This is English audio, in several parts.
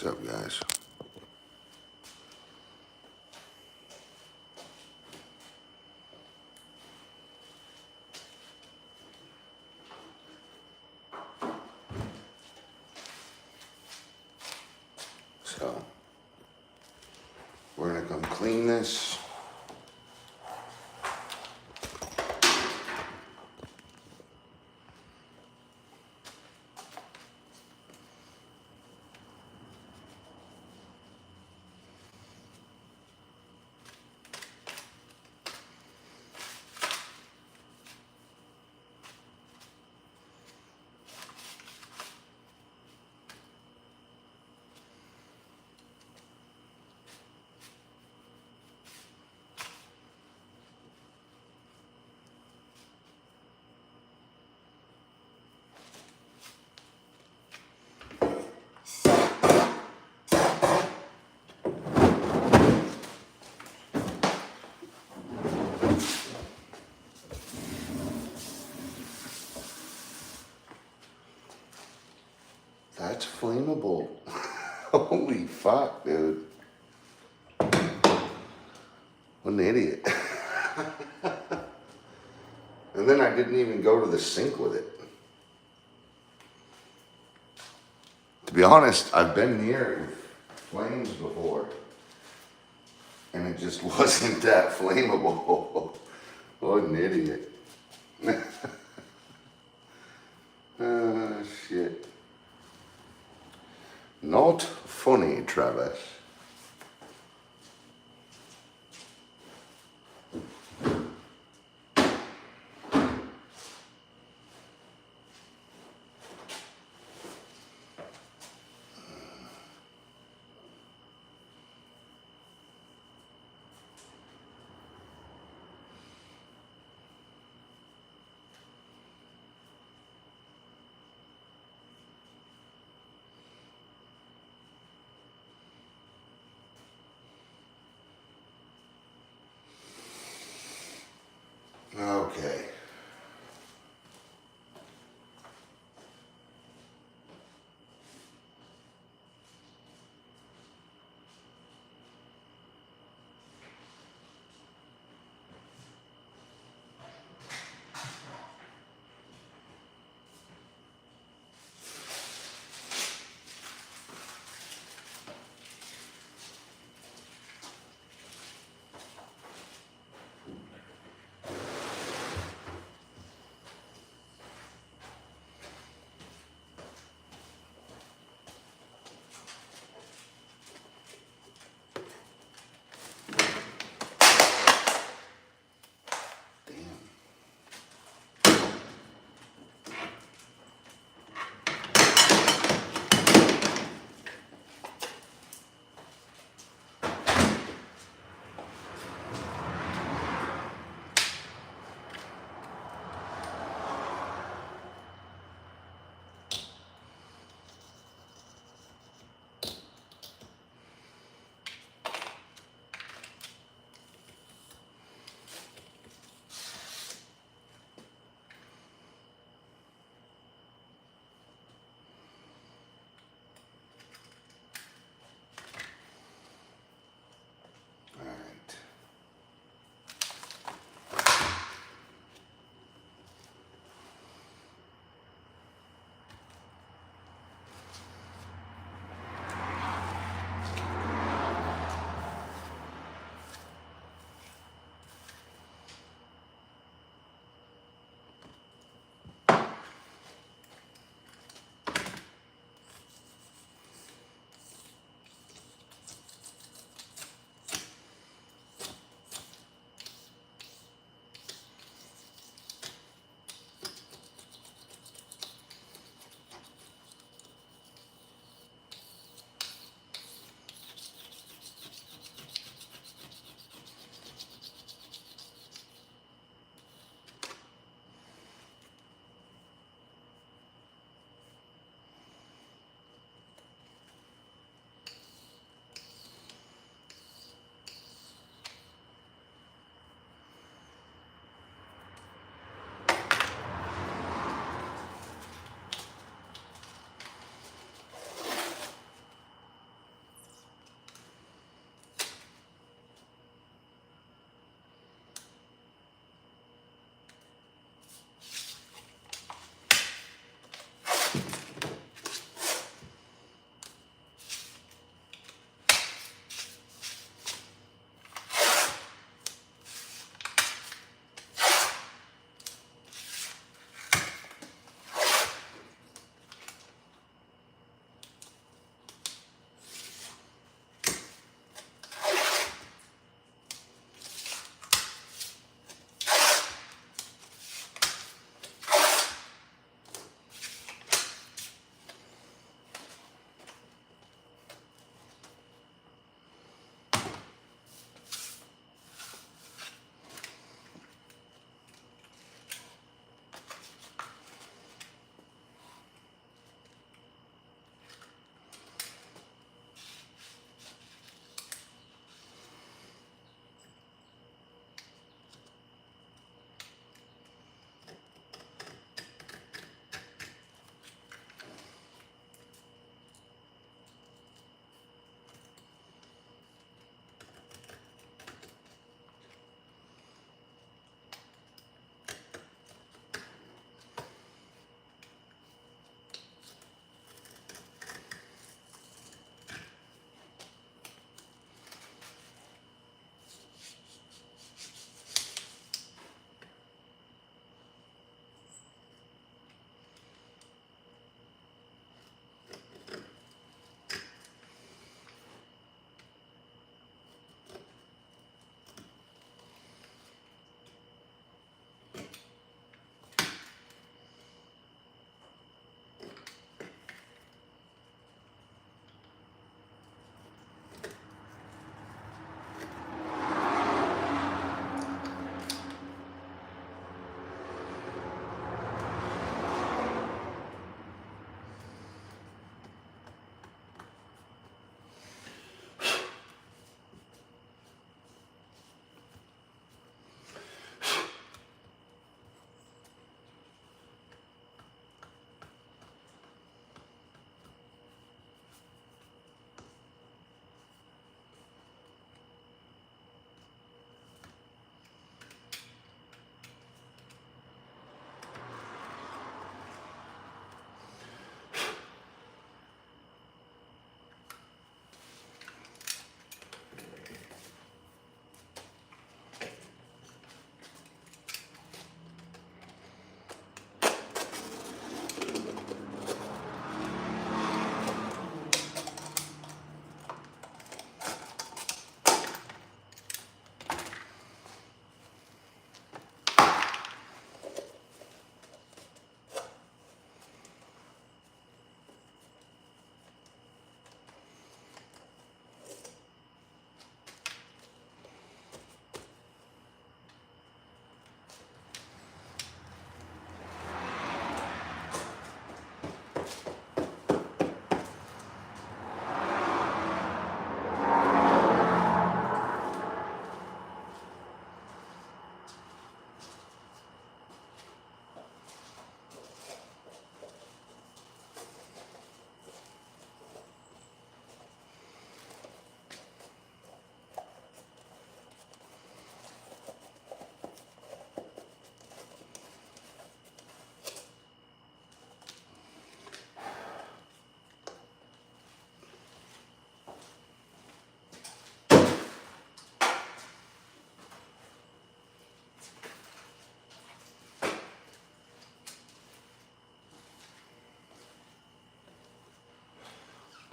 What's up, guys? So, we're gonna come clean this. That's flammable. Holy fuck, dude. What an idiot. And then I didn't even go to the sink with it. To be honest, I've been near flames before, and it just wasn't that flammable. What an idiot. Shit. Not funny, Travis.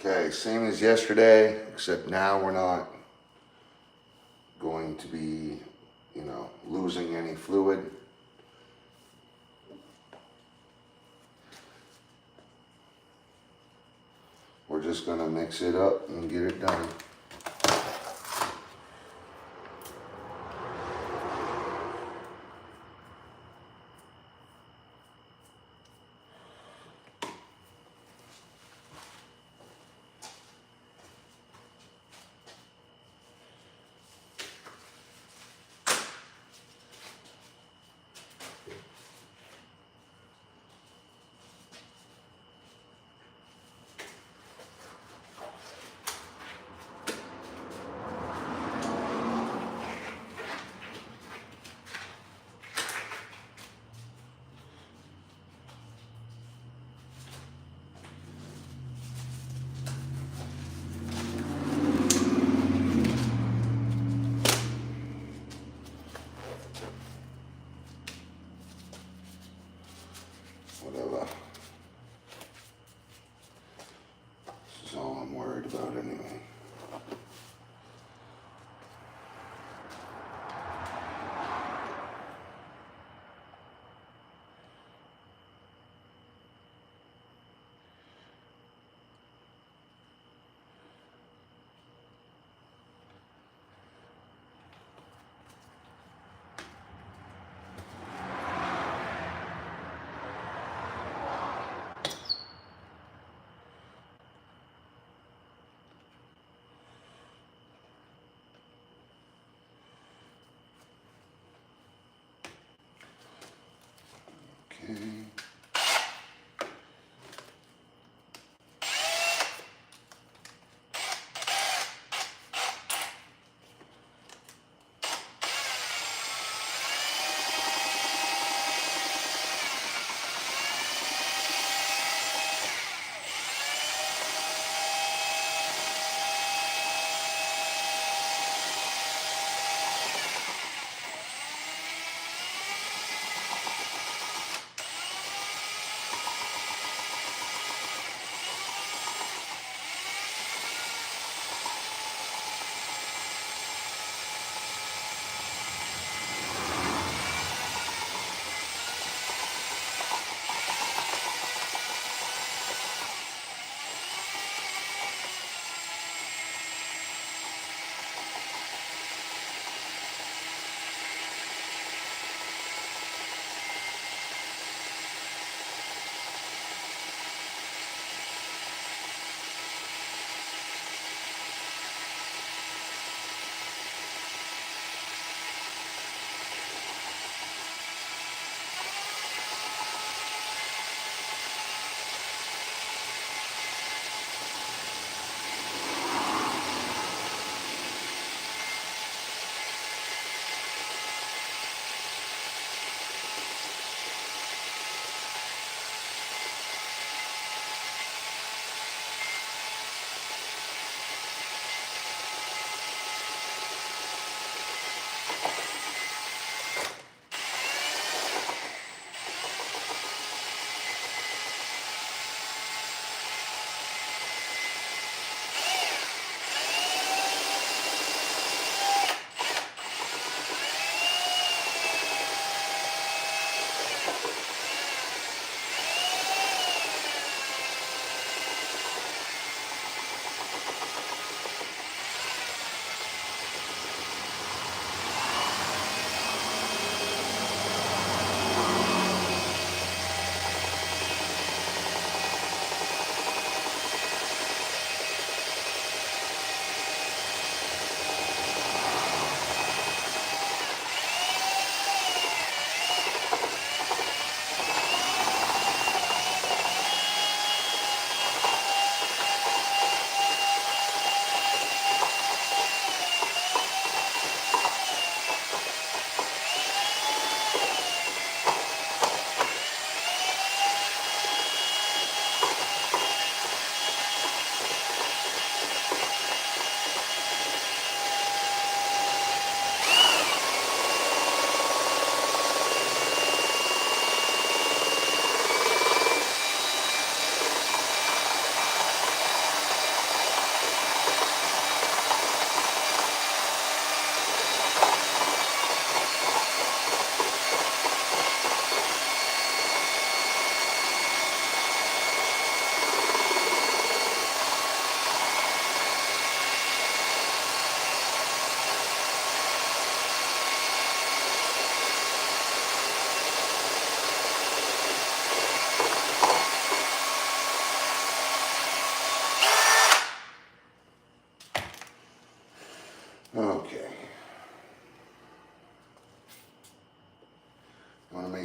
Okay, same as yesterday, except now we're not going to be, you know, losing any fluid. We're just gonna mix it up and get it done. Whatever. This is all I'm worried about anyway.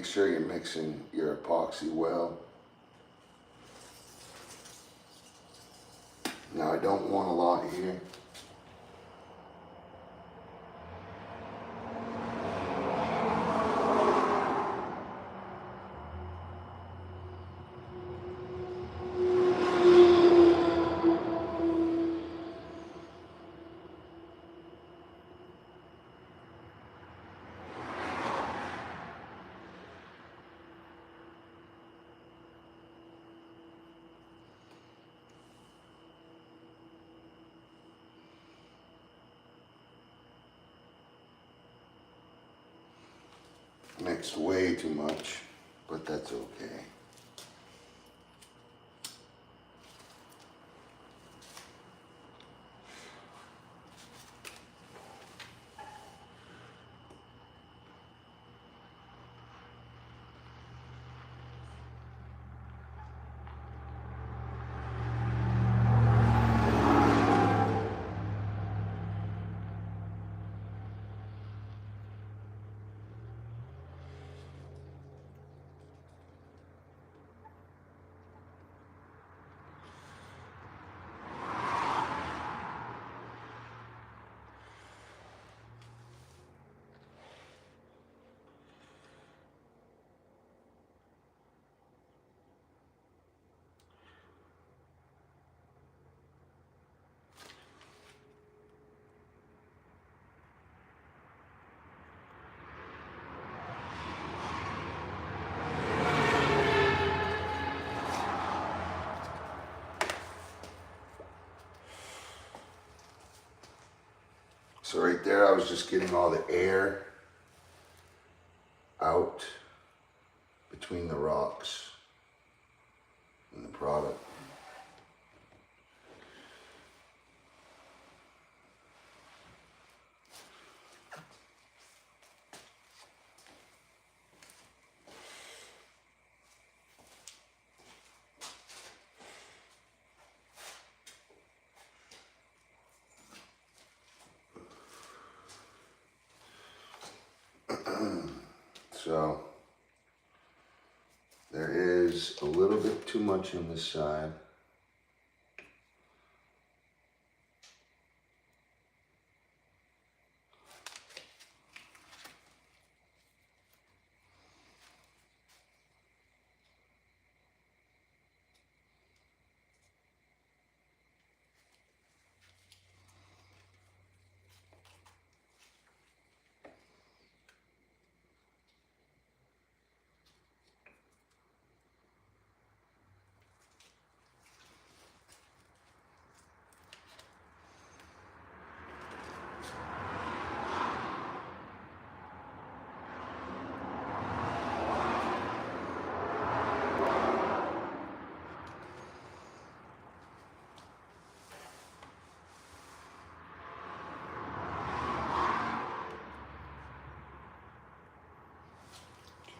Make sure you're mixing your epoxy well. Now I don't want a lot here. Mixed way too much, but that's okay. So right there, I was just getting all the air out between the rocks and the product. So there is a little bit too much on this side.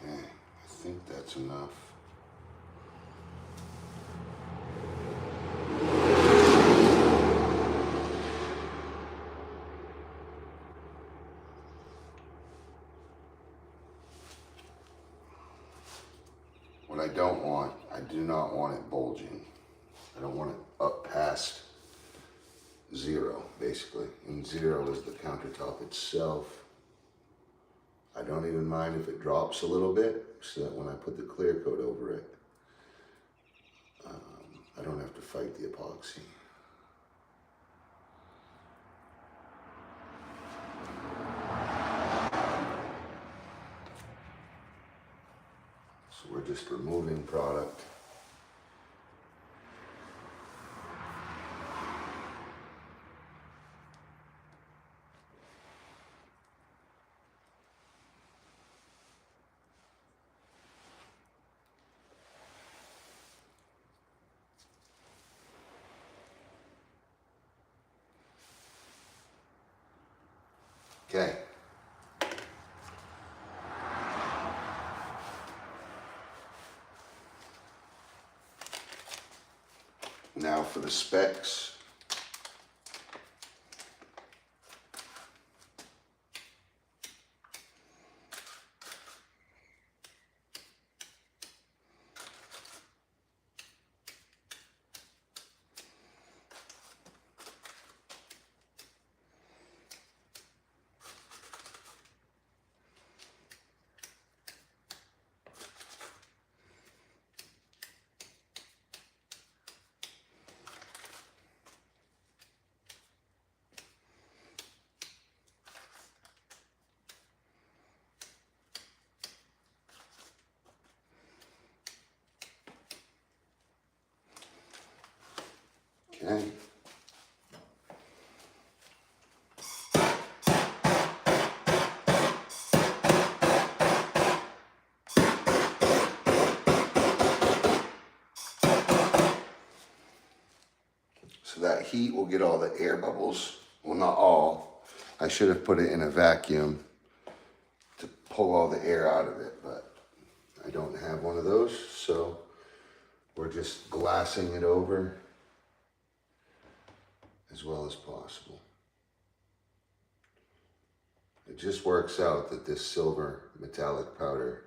I think that's enough. What I don't want, I do not want it bulging. I don't want it up past 0, basically. And 0 is the countertop itself. I don't even mind if it drops a little bit, so that when I put the clear coat over it, I don't have to fight the epoxy. So we're just removing product. Okay. Now for the specs. Okay. So that heat will get all the air bubbles. Well, not all. I should have put it in a vacuum to pull all the air out of it, but I don't have one of those, so we're just glassing it over as well as possible. It just works out that this silver metallic powder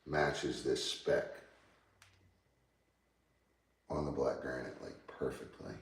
matches this spec on the black granite like perfectly.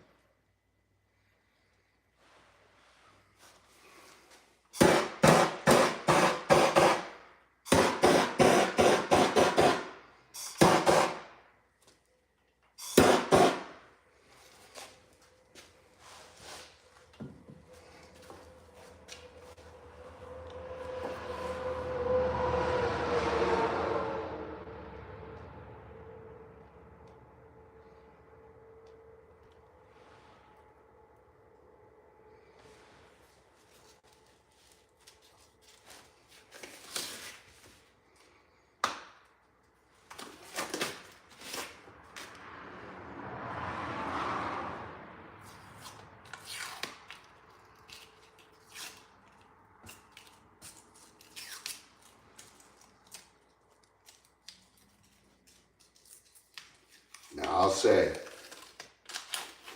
Now I'll say,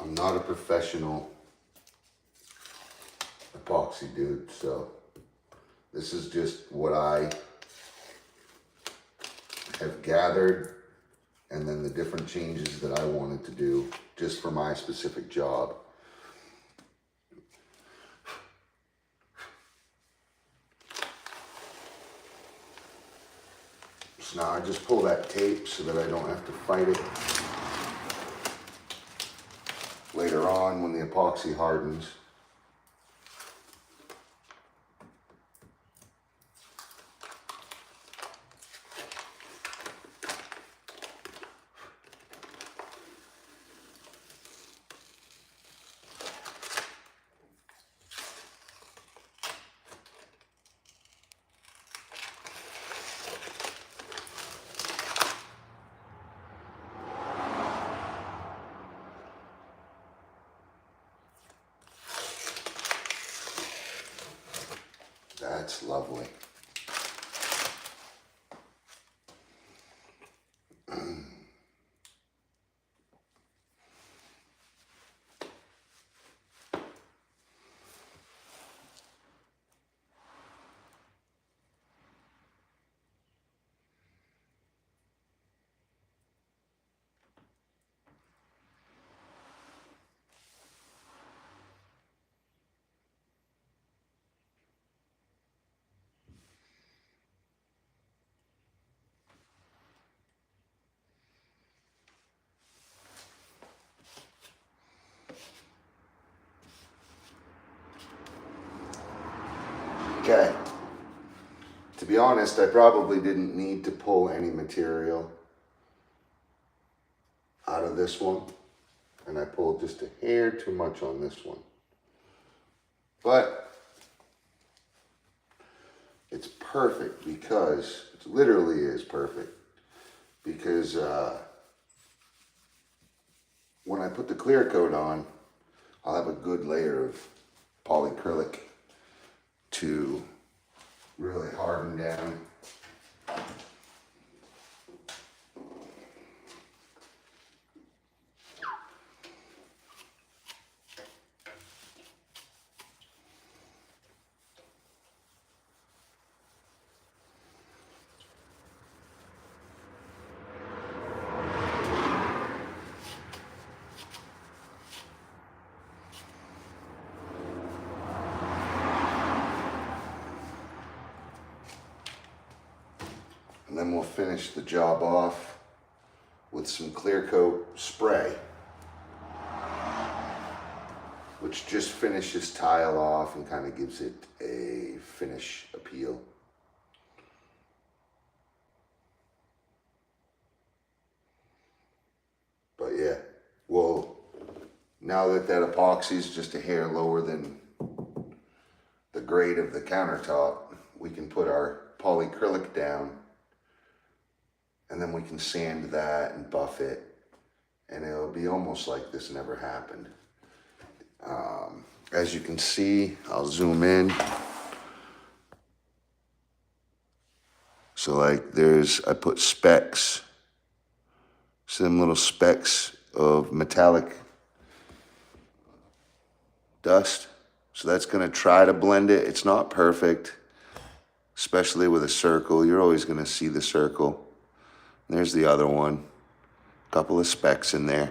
I'm not a professional epoxy dude, so this is just what I have gathered and then the different changes that I wanted to do just for my specific job. So now I just pull that tape so that I don't have to fight it later on when the epoxy hardens. That's lovely. Okay. To be honest, I probably didn't need to pull any material out of this one, and I pulled just a hair too much on this one. But it's perfect because, it literally is perfect, because when I put the clear coat on, I'll have a good layer of polyacrylic to really harden down. And then we'll finish the job off with some clear coat spray, which just finishes tile off and kind of gives it a finish appeal. But yeah, we'll now that that epoxy is just a hair lower than the grade of the countertop, we can put our polyacrylic down, and then we can sand that and buff it, and it'll be almost like this never happened. As you can see, I'll zoom in. So like I put specks, some little specks of metallic dust. So that's gonna try to blend it. It's not perfect, especially with a circle. You're always gonna see the circle. There's the other one, a couple of specks in there.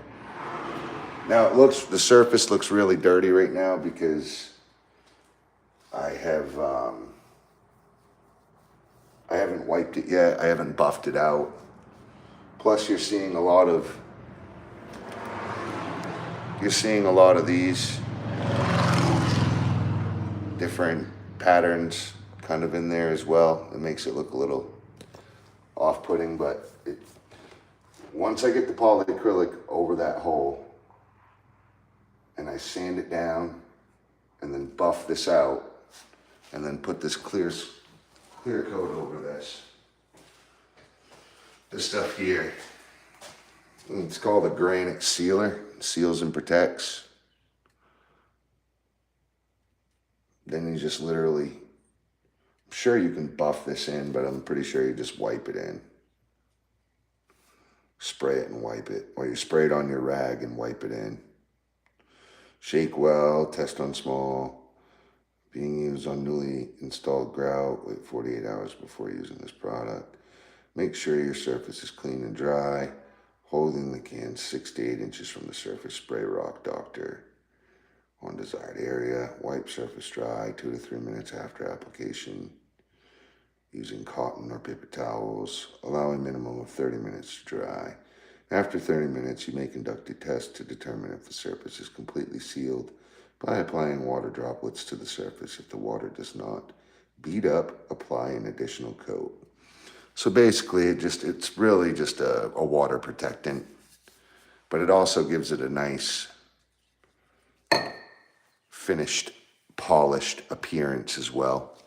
Now the surface looks really dirty right now because I haven't wiped it yet. I haven't buffed it out. Plus you're seeing a lot of these different patterns kind of in there as well. It makes it look a little off-putting, but once I get the polyacrylic over that hole and I sand it down and then buff this out and then put this clear coat over this stuff here. It's called a granite sealer. It seals and protects. Then you just literally, I'm sure you can buff this in, but I'm pretty sure you just wipe it in. Spray it and wipe it, or you spray it on your rag and wipe it in. Shake well, test on small. Being used on newly installed grout. Wait 48 hours before using this product. Make sure your surface is clean and dry. Holding the can 6 to 8 inches from the surface. Spray Rock Doctor on desired area. Wipe surface dry 2 to 3 minutes after application. Using cotton or paper towels. Allow a minimum of 30 minutes to dry. After 30 minutes, you may conduct a test to determine if the surface is completely sealed by applying water droplets to the surface. If the water does not bead up, apply an additional coat. So basically, it's really just a water protectant, but it also gives it a nice finished, polished appearance as well.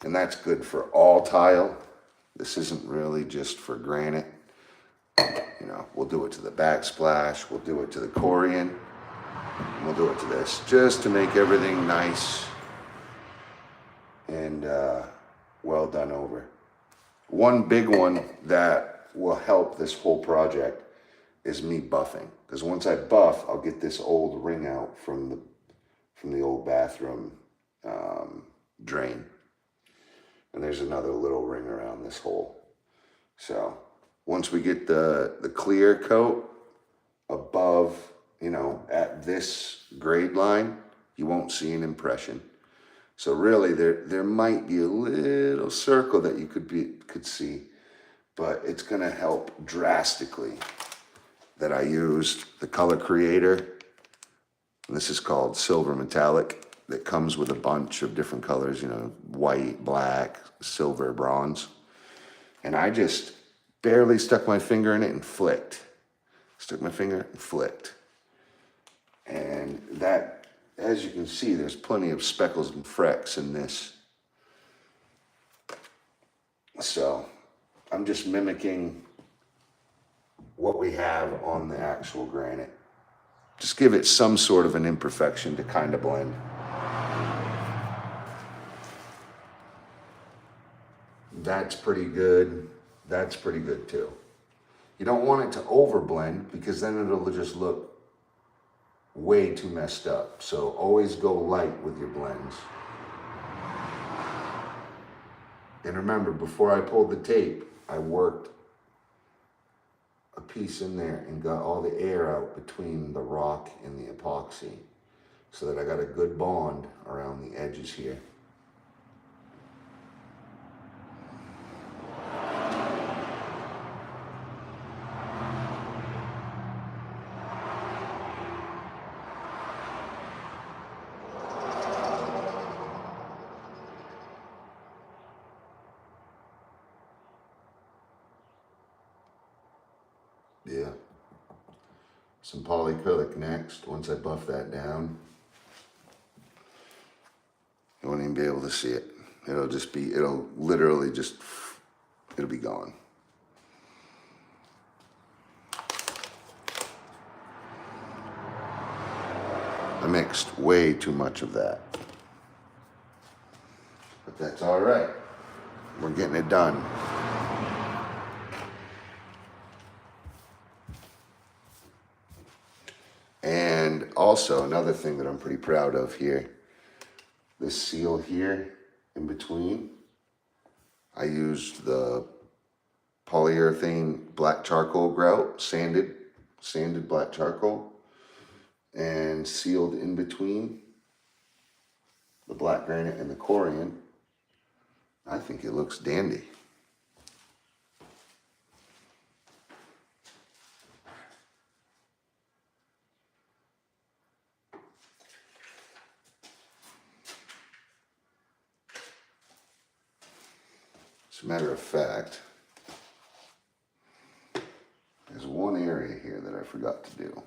And that's good for all tile. This isn't really just for granite. You know, we'll do it to the backsplash, we'll do it to the Corian, and we'll do it to this, just to make everything nice and well done over. One big one that will help this whole project is me buffing, because once I buff, I'll get this old ring out from the old bathroom drain, and there's another little ring around this hole. So once we get the clear coat above, you know, at this grade line, you won't see an impression. So really, there might be a little circle that you could see, but it's gonna help drastically that I used the color creator. And this is called Silver Metallic. That comes with a bunch of different colors, you know, white, black, silver, bronze. And I just barely stuck my finger in it and flicked. Stuck my finger and flicked. And that, as you can see, there's plenty of speckles and frecks in this. So I'm just mimicking what we have on the actual granite. Just give it some sort of an imperfection to kind of blend. That's pretty good. That's pretty good too. You don't want it to overblend because then it'll just look way too messed up. So always go light with your blends. And remember, before I pulled the tape, I worked a piece in there and got all the air out between the rock and the epoxy so that I got a good bond around the edges here. Yeah. some polyacrylic next. Once I buff that down, you won't even be able to see it. It'll literally just, it'll be gone. I mixed way too much of that. But that's all right. We're getting it done. And also another thing that I'm pretty proud of here, this seal here in between, I used the polyurethane black charcoal grout, sanded black charcoal, and sealed in between the black granite and the corian. I think it looks dandy. As a matter of fact, there's one area here that I forgot to do.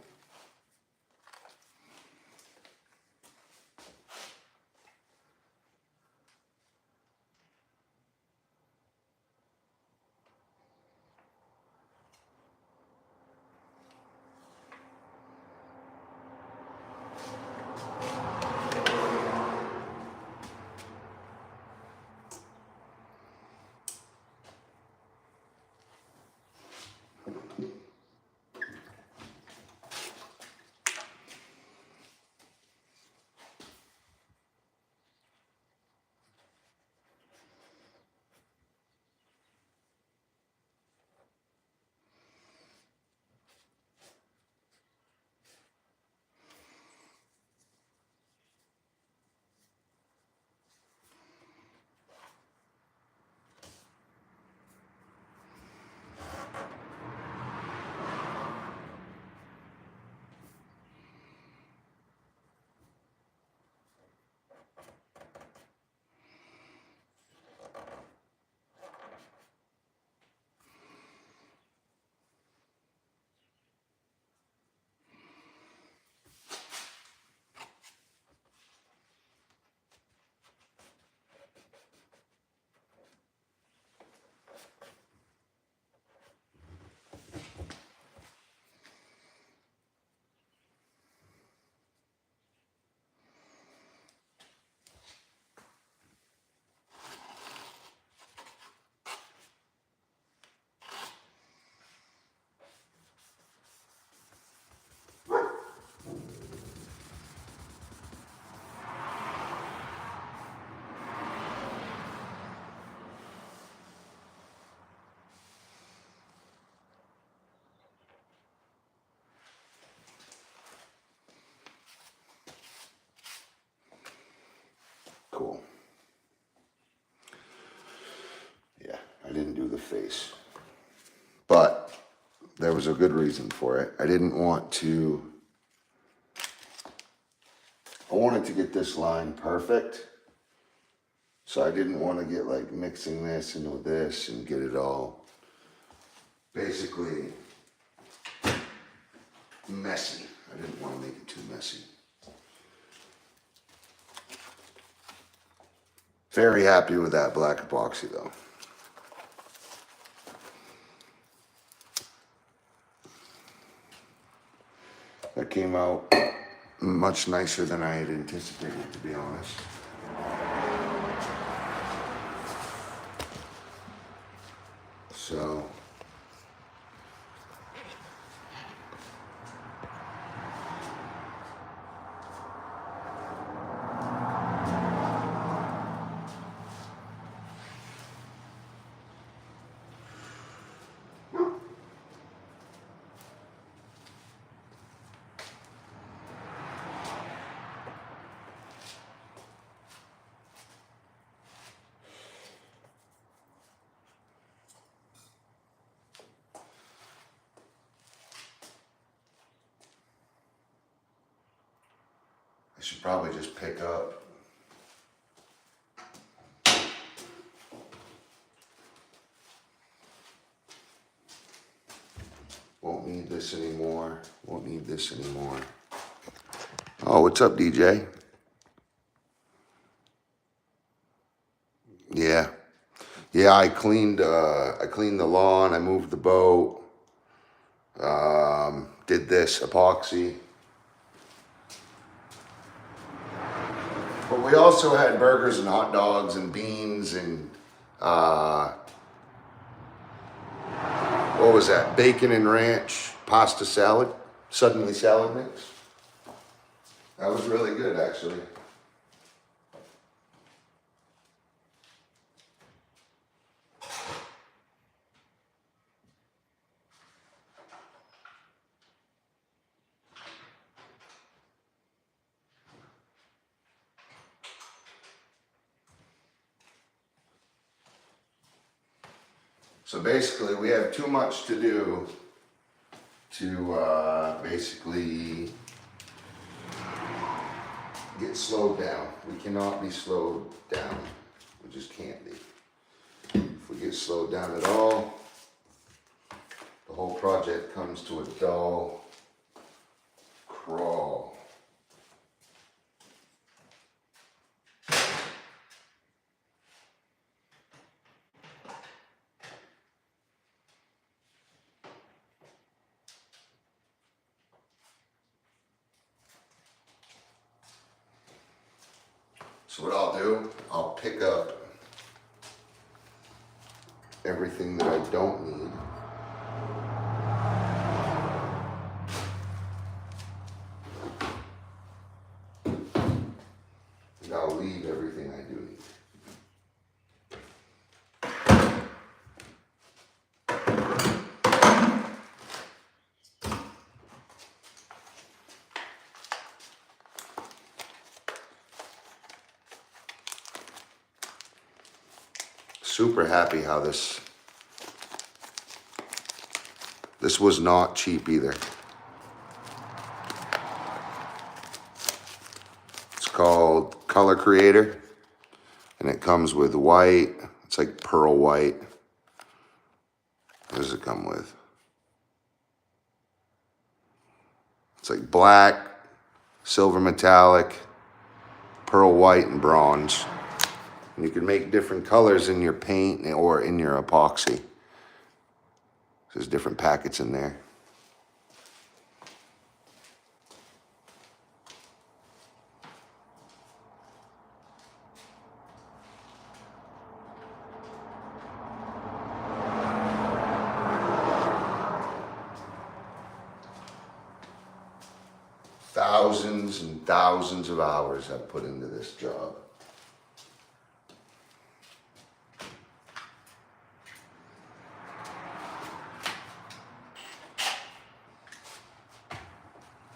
Cool. Yeah, I didn't do the face, but there was a good reason for it. I wanted to get this line perfect. So I didn't want to get like mixing this in with this and get it all basically messy. I didn't want to make it too messy. Very happy with that black epoxy though. That came out much nicer than I had anticipated, to be honest. So I should probably just pick up. Won't need this anymore. Won't need this anymore. Oh, what's up, DJ? Yeah. Yeah, I cleaned the lawn, I moved the boat, did this epoxy. But we also had burgers and hot dogs and beans and what was that? Bacon and ranch pasta salad, suddenly salad mix. That was really good, actually. So basically, we have too much to do to basically get slowed down. We cannot be slowed down. We just can't be. If we get slowed down at all, the whole project comes to a dull crawl. So what I'll do, I'll pick up everything that I don't need. And I'll leave everything I do need. Super happy how this was not cheap either. It's called Color Creator, and it comes with white. It's like pearl white. What does it come with? It's like black, silver metallic, pearl white, and bronze. And you can make different colors in your paint or in your epoxy. There's different packets in there. Thousands and thousands of hours I've put into this job.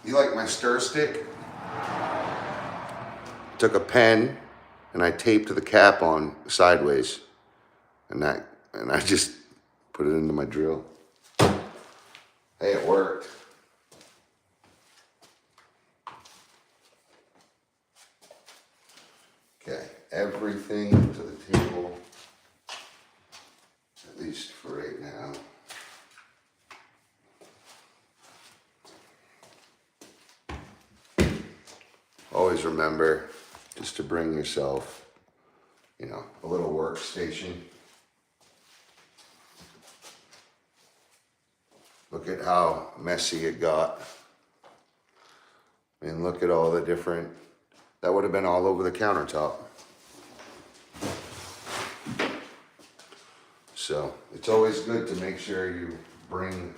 You like my stir stick? Took a pen and I taped the cap on sideways, and I just put it into my drill. Hey, it worked. Okay, everything to the table, at least for right now. Always remember just to bring yourself, a little workstation. Look at how messy it got. I mean, look at all the different, that would have been all over the countertop. So it's always good to make sure you bring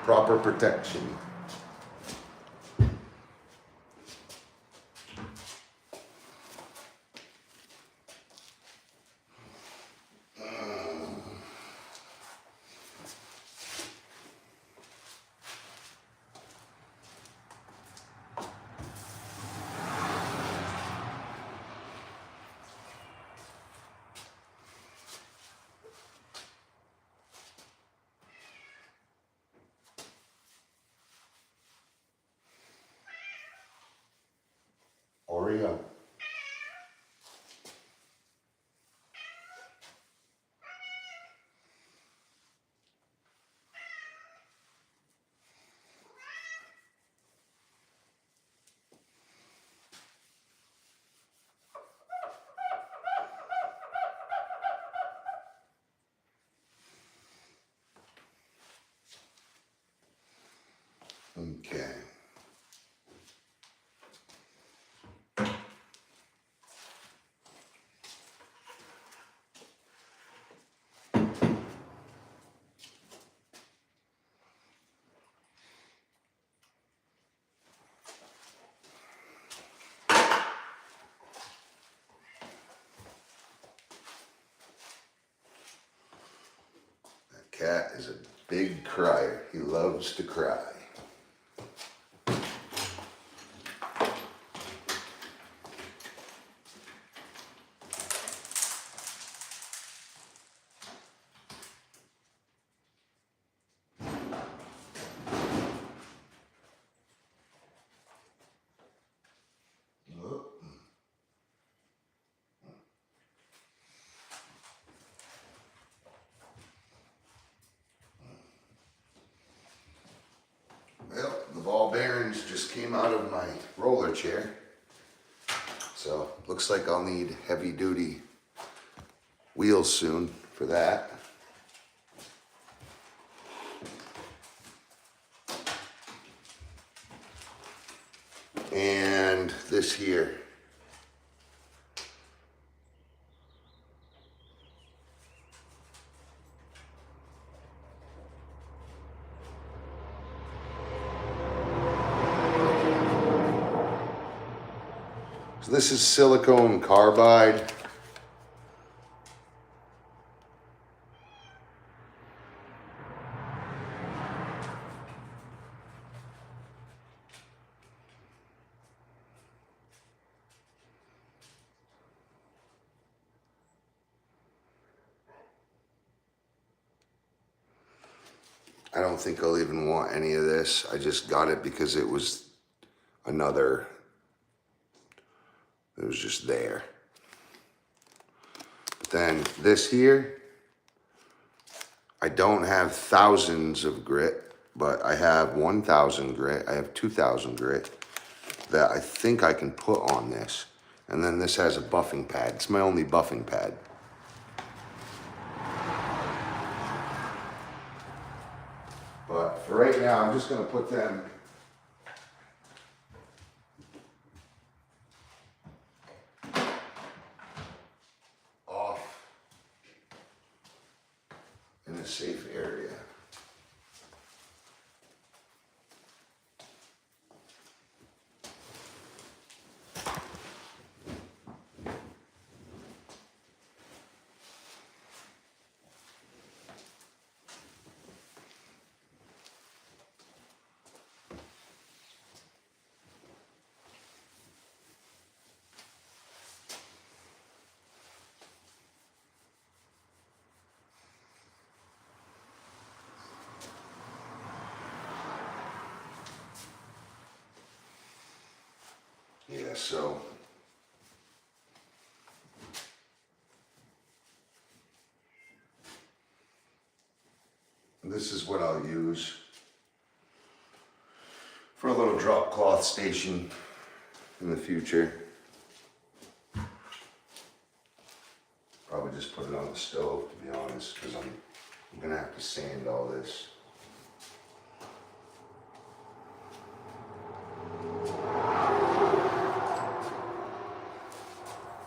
proper protection. Oreo. Okay. That cat is a big crier. He loves to cry. Well, the ball bearings just came out of my roller chair. So looks like I'll need heavy duty wheels soon for that. And this here. So this is silicone carbide. I don't think I'll even want any of this. I just got it because it was just there. But then this here, I don't have thousands of grit, but I have 1,000 grit. I have 2,000 grit that I think I can put on this. And then this has a buffing pad. It's my only buffing pad. But for right now, I'm just gonna put them off in a safe area. Yeah, so this is what I'll use for a little drop cloth station in the future. Probably just put it on the stove, to be honest, because I'm gonna have to sand all this.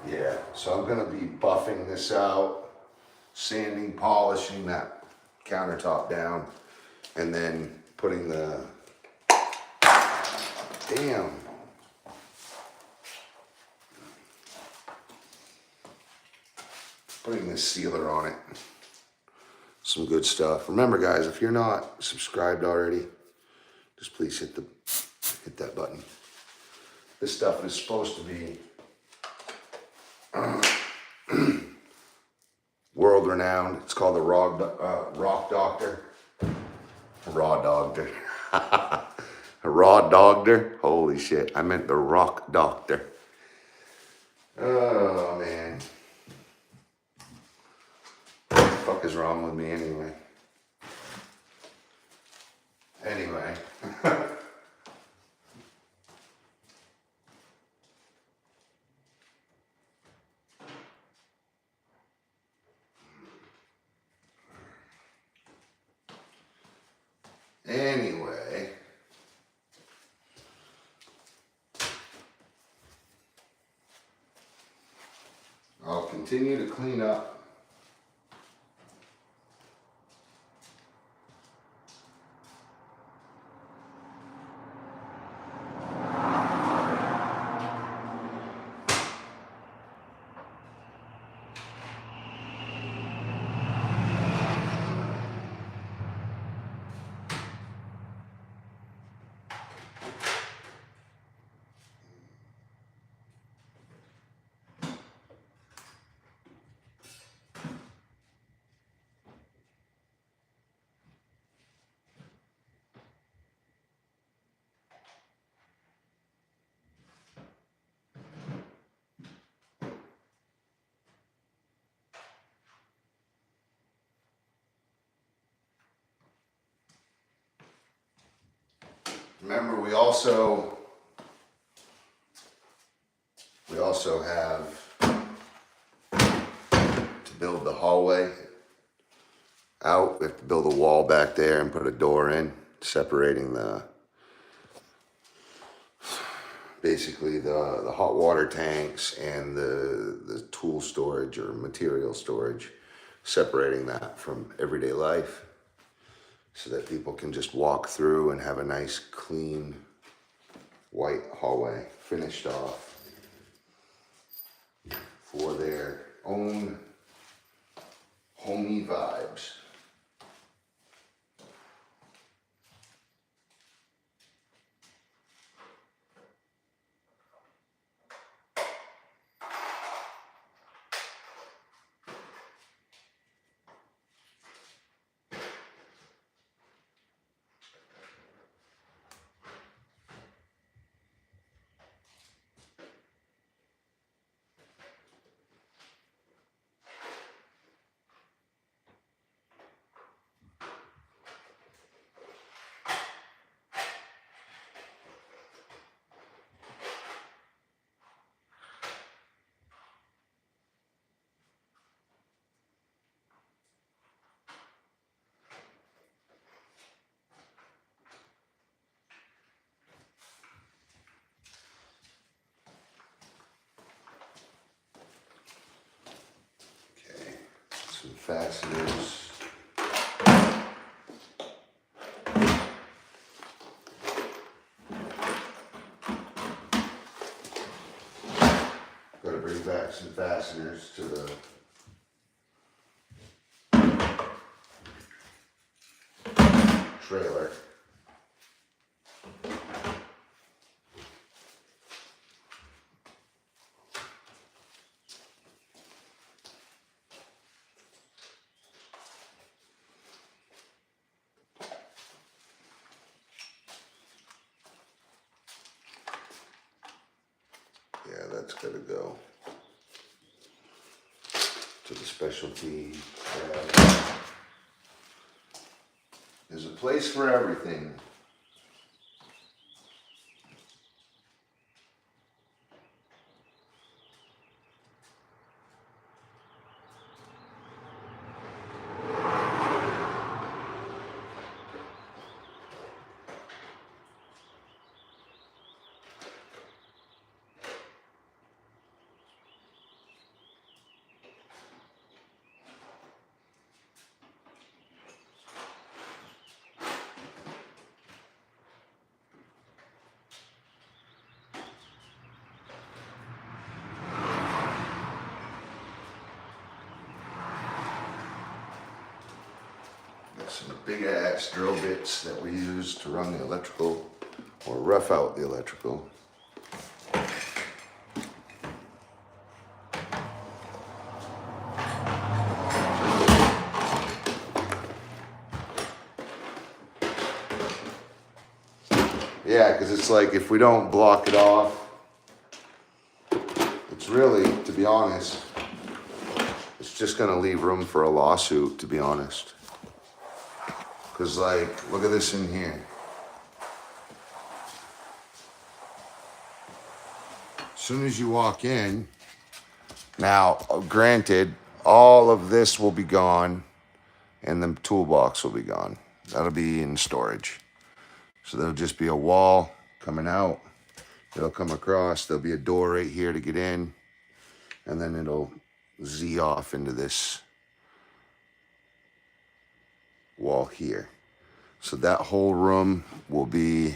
Yeah, so I'm gonna be buffing this out, sanding, polishing that countertop down, and then putting the, putting this sealer on it. Some good stuff. Remember guys, if you're not subscribed already, just please hit that button. This stuff is supposed to be world renowned. It's called the Rock Doctor. Raw Doctor. A Raw Doctor? Holy shit, I meant the Rock Doctor. Oh man. What the fuck is wrong with me anyway? Anyway. Anyway, continue to clean up. Remember, we also have to build the hallway out. We have to build a wall back there and put a door in, separating basically the hot water tanks and the tool storage or material storage, separating that from everyday life so that people can just walk through and have a nice clean white hallway finished off for their own homey vibes. Some fasteners. Got to bring back some fasteners to the trailer. Yeah, that's got to go to the specialty. There's a place for everything. Some big ass drill bits that we use to run the electrical or rough out the electrical. Yeah, because it's like if we don't block it off, it's really, to be honest, it's just going to leave room for a lawsuit, to be honest. Because, like, look at this in here. As soon as you walk in, now, granted, all of this will be gone and the toolbox will be gone. That'll be in storage. So there'll just be a wall coming out. It'll come across. There'll be a door right here to get in. And then it'll Z off into this wall here. So that whole room will be,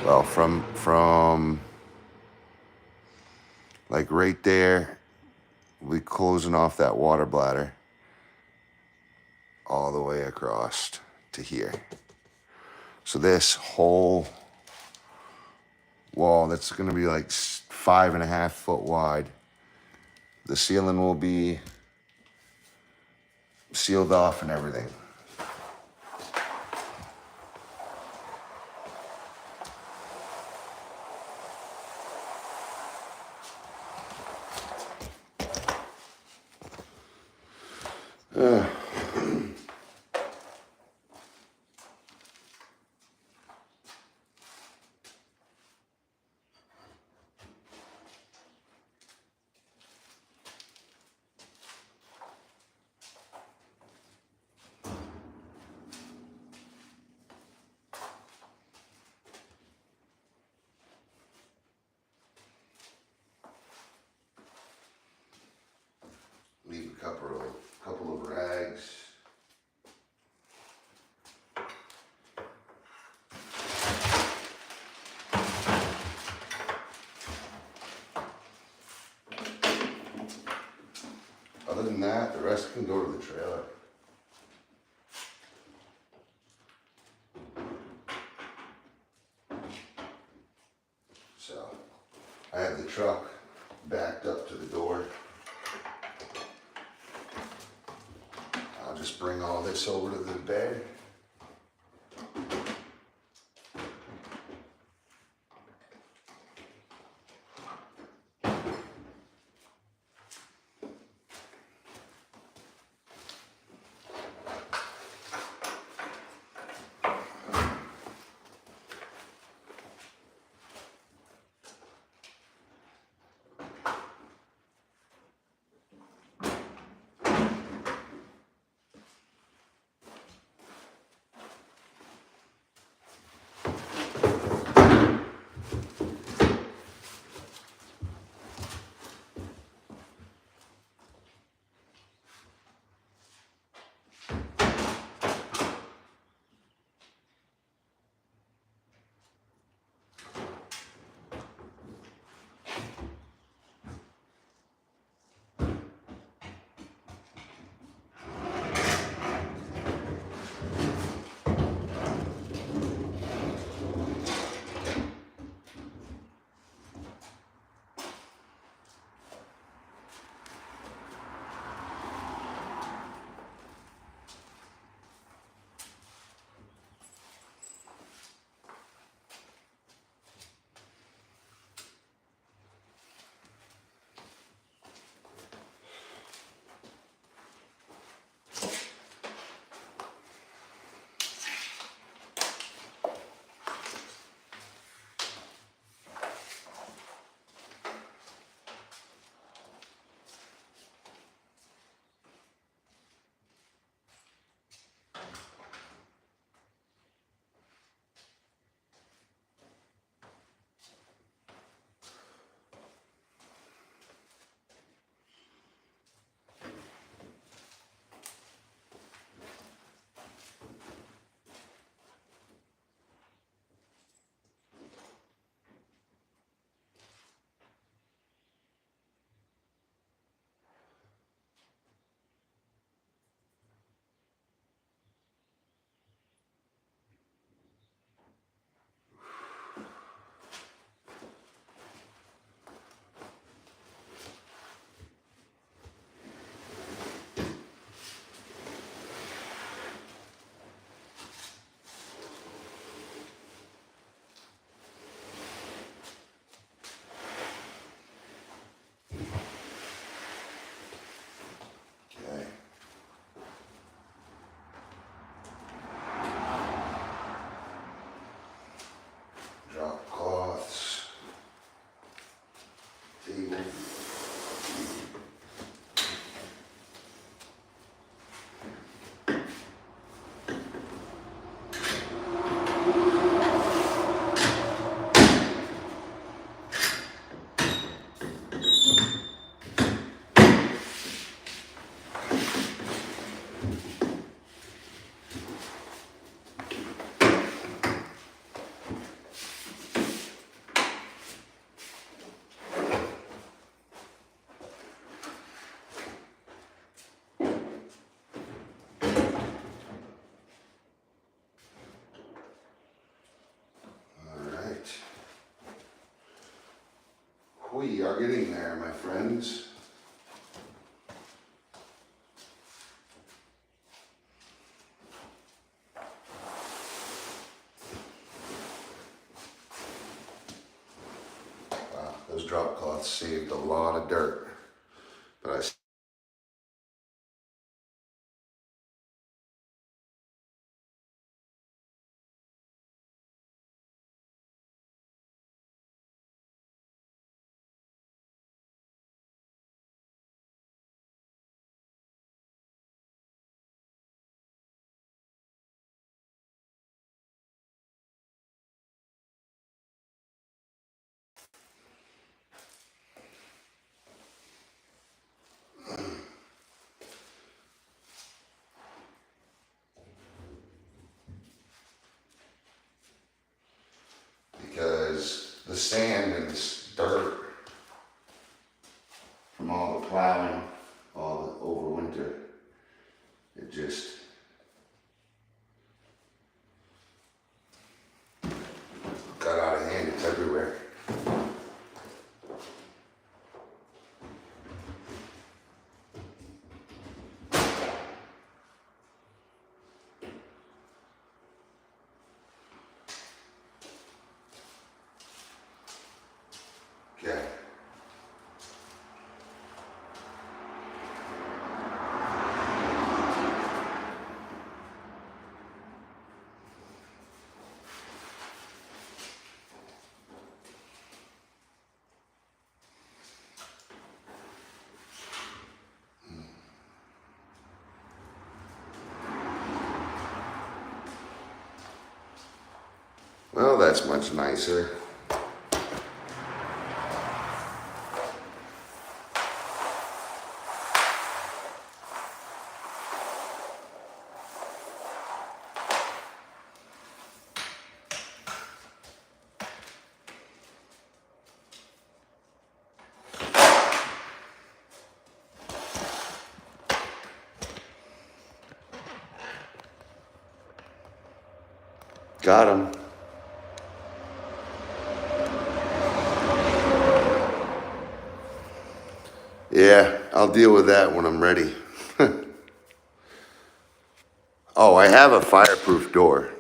well, from like right there, we'll be closing off that water bladder all the way across to here. So this whole wall, that's gonna be like 5.5 foot wide. The ceiling will be sealed off and everything. Leave a couple of rags. Other than that, the rest can go to the trailer. So, I have the truck backed up to the door. I'll just bring all this over to the bed. We are getting there, my friends. Wow, those drop cloths saved a lot of dirt. But I because the sand and this dirt from all the plowing, all the over winter, it just got out of hand. It's everywhere. Okay. Well, that's much nicer. Got him. Yeah, I'll deal with that when I'm ready. Oh, I have a fireproof door.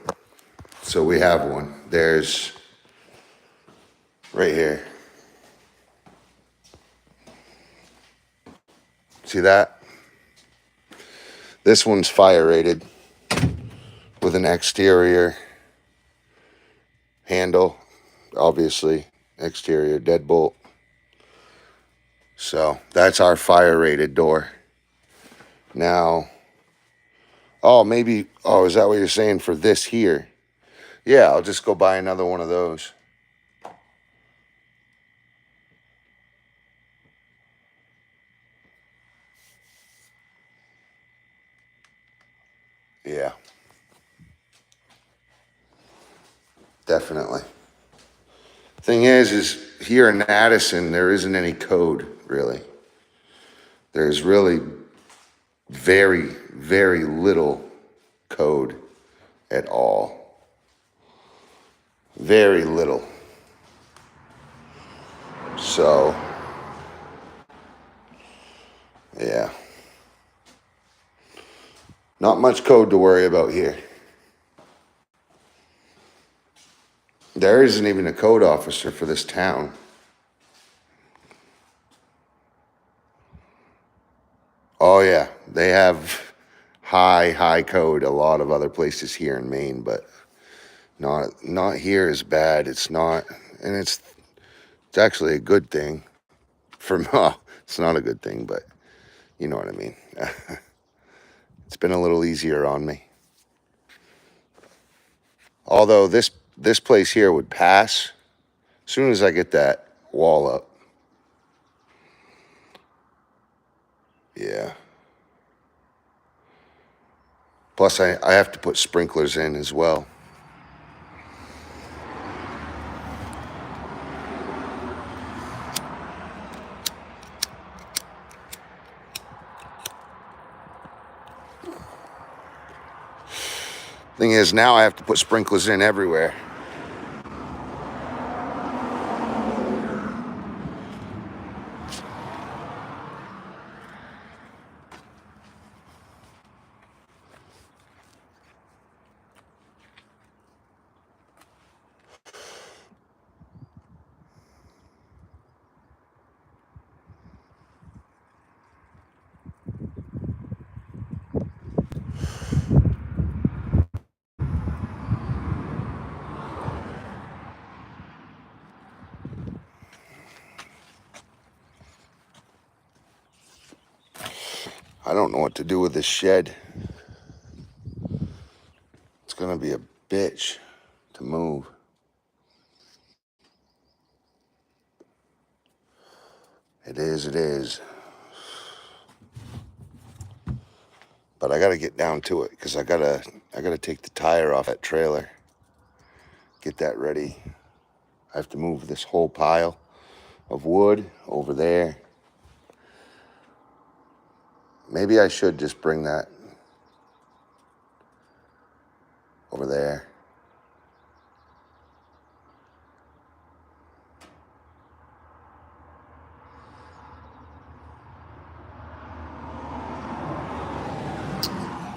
So we have one. There's right here. See that? This one's fire rated with an exterior handle, obviously, exterior deadbolt. So that's our fire rated door. Now, oh, maybe, oh, is that what you're saying for this here? Yeah, I'll just go buy another one of those. Yeah, definitely. Thing is here in Addison, there isn't any code, really. There's really very, very little code at all. Very little. So, yeah. Not much code to worry about here. There isn't even a code officer for this town. Oh yeah, they have high code. A lot of other places here in Maine, but not here is bad. It's not, and it's actually a good thing. Well, it's not a good thing, but you know what I mean. It's been a little easier on me. Although this place here would pass as soon as I get that wall up. Yeah. Plus, I have to put sprinklers in as well. Thing is, now I have to put sprinklers in everywhere. I don't know what to do with this shed. It's gonna be a bitch to move. It is. But I gotta get down to it because I gotta take the tire off that trailer. Get that ready. I have to move this whole pile of wood over there. Maybe I should just bring that over there.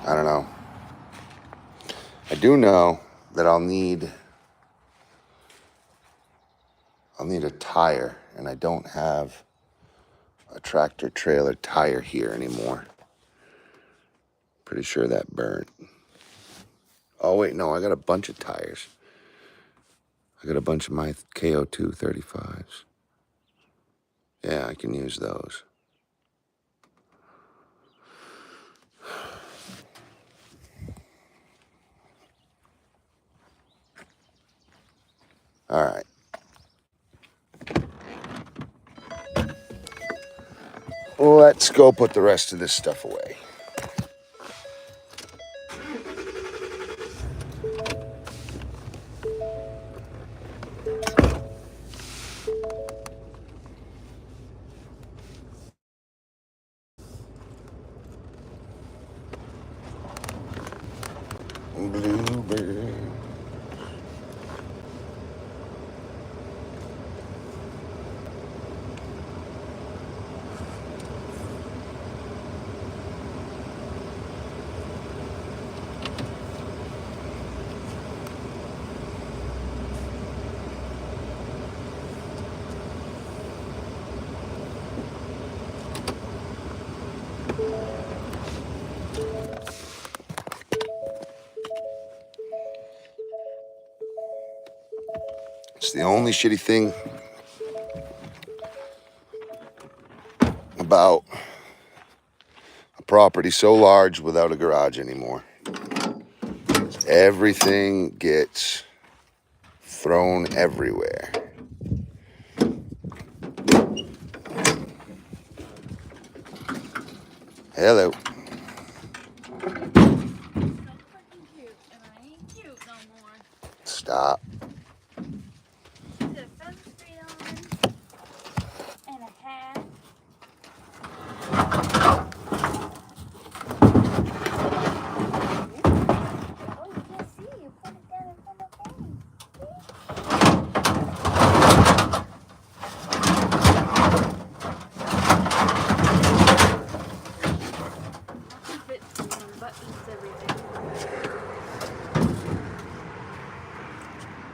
I don't know. I do know that I'll need a tire, and I don't have a tractor trailer tire here anymore. Pretty sure that burnt. Oh wait, no, I got a bunch of tires. I got a bunch of my KO2 35s. Yeah, I can use those. All right. Let's go put the rest of this stuff away. Bluebird. It's the only shitty thing about a property so large without a garage anymore. Everything gets thrown everywhere. Hello. Stop.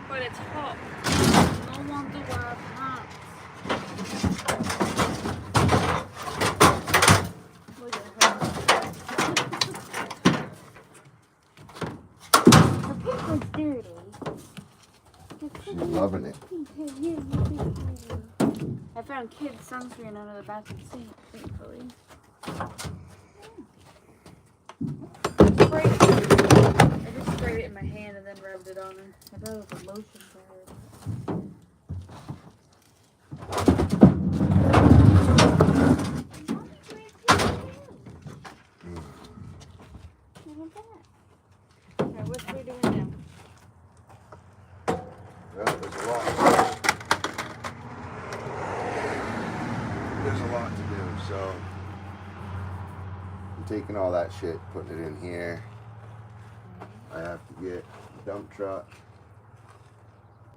But it's hot. No wonder why I've hot. Look at her. Her pink was dirty. She's loving it. I found kids' sunscreen under the bathroom sink, thankfully. I just sprayed it in my hand and then rubbed it on her. I thought it was a lotion for her. Okay, what's we doing now? Well, there's a lot. There's a lot to do, so I'm taking all that shit, putting it in here. I have to get the dump truck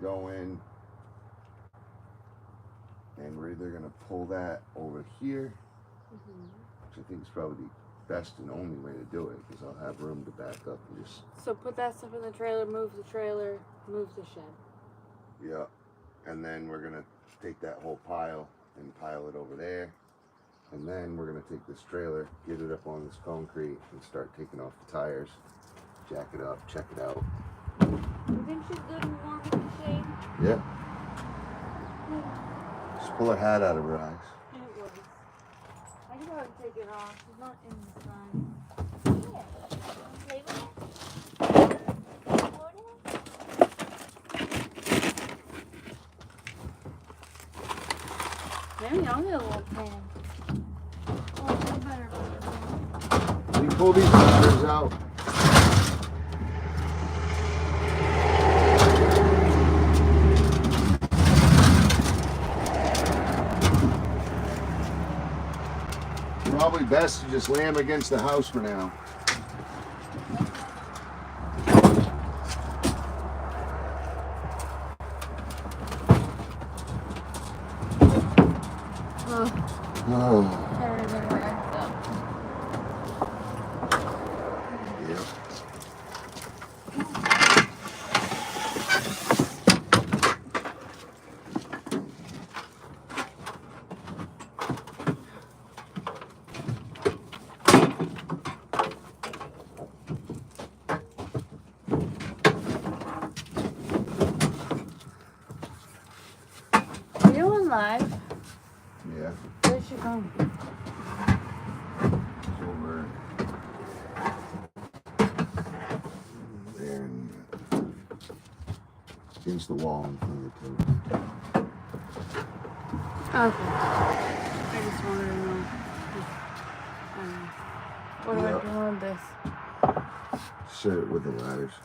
going, and we're either gonna pull that over here, which I think is probably the best and only way to do it, because I'll have room to back up and just. So put that stuff in the trailer, move the shed. Yeah, and then we're gonna take that whole pile and pile it over there, and then we're gonna take this trailer, get it up on this concrete, and start taking off the tires, jack it up, check it out. You think she's good and warm in the shade? Yeah. Just pull her hat out of her eyes. It was. I could probably take take it off. It's not in the sun. Play with it? Maybe I'll get a little pan. Oh, it's better. Can you pull these ladders out? Probably best to just lay them against the house for now. Oh. Better than what I thought. Yep. Are you on live? Yeah. Where should go? It's over there and against the wall in front of the table. Okay. I just wanted to know. What do I do with this? Share it with the ladders.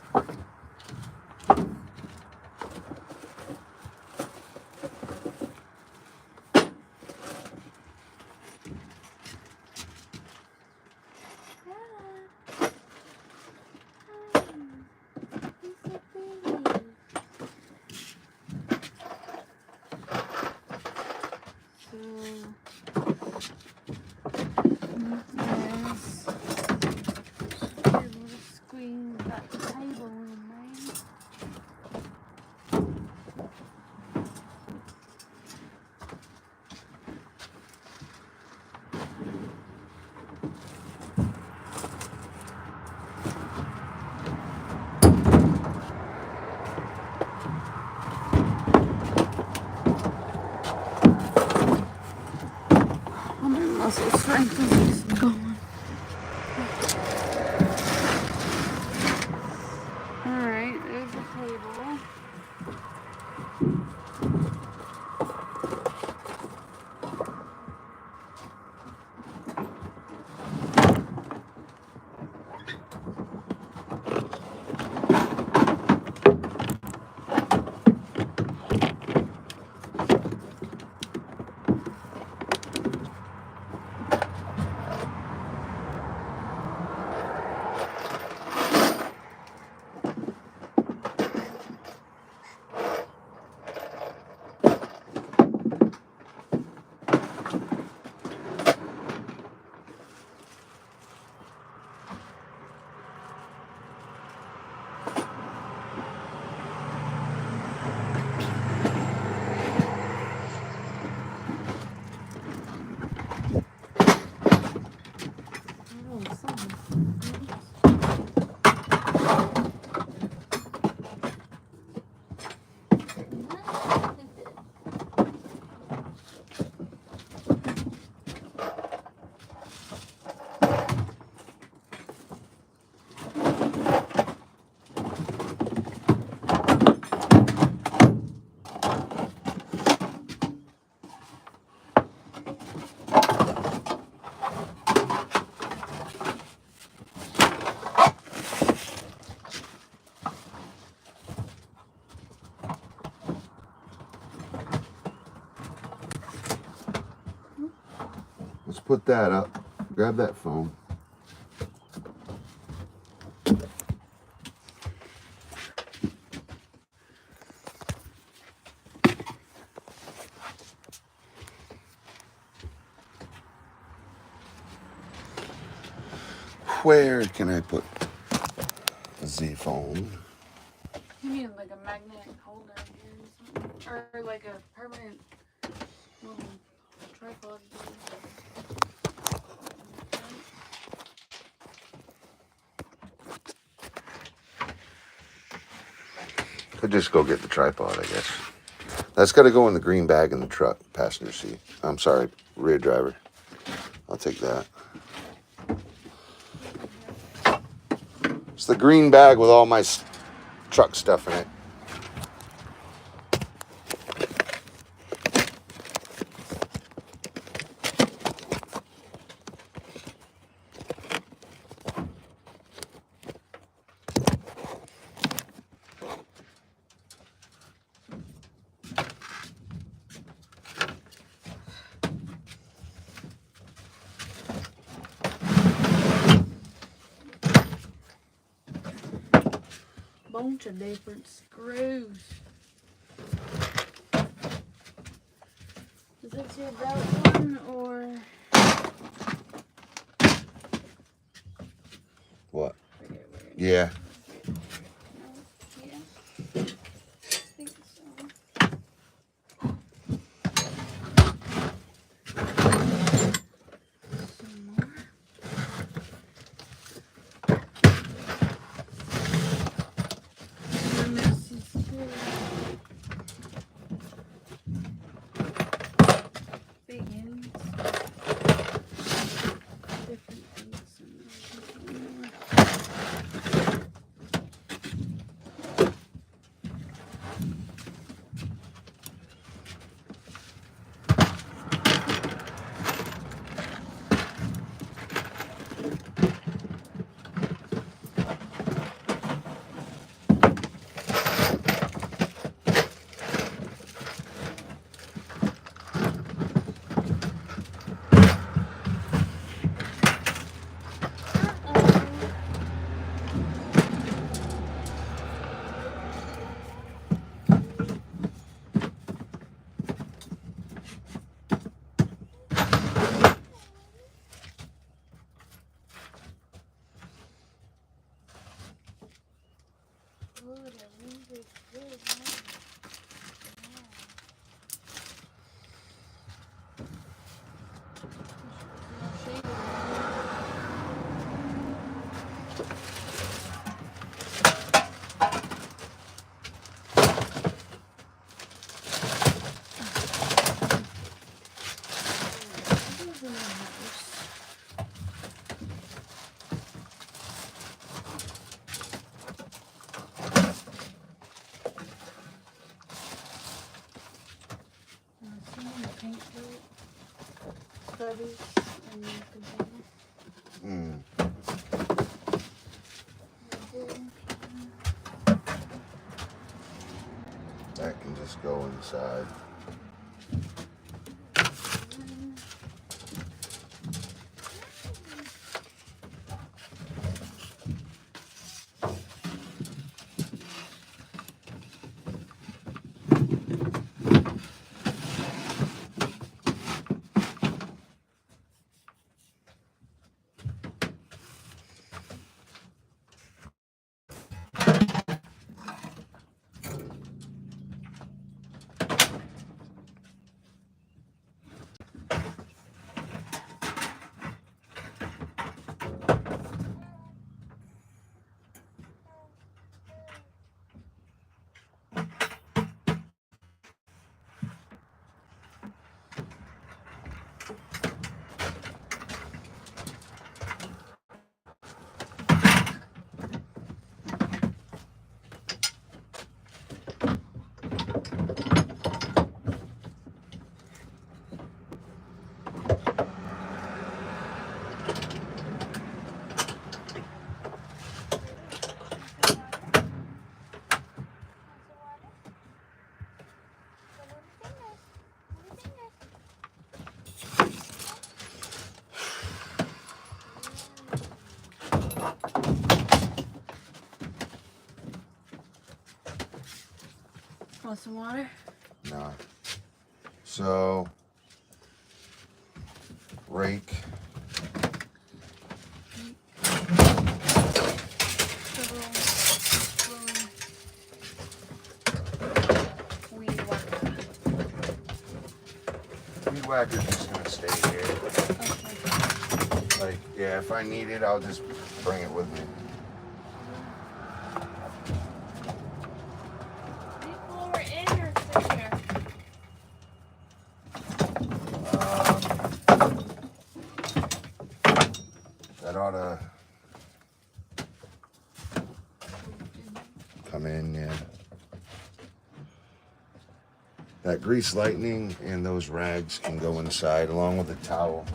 Muscle strength is just going. Alright, there's the table. Let's put that up. Grab that phone. Where can I put the phone? You need like a magnetic holder here or something. Or like a permanent little tripod. Could just go get the tripod, I guess. That's got to go in the green bag in the truck, passenger seat. I'm sorry, rear driver. I'll take that. It's the green bag with all my truck stuff in it. Bunch of different screws. Is this your belt one or? What? Yeah. Yeah. I think so. Some more. And this is too. Big ends. Different things in there. That can just go inside. Want some water? No. So, rake. Weed whacker. Weed whacker's just gonna stay here. Okay. Like, yeah, if I need it, I'll just bring it with me. People were in or sit here? That grease lightning and those rags can go inside along with a towel.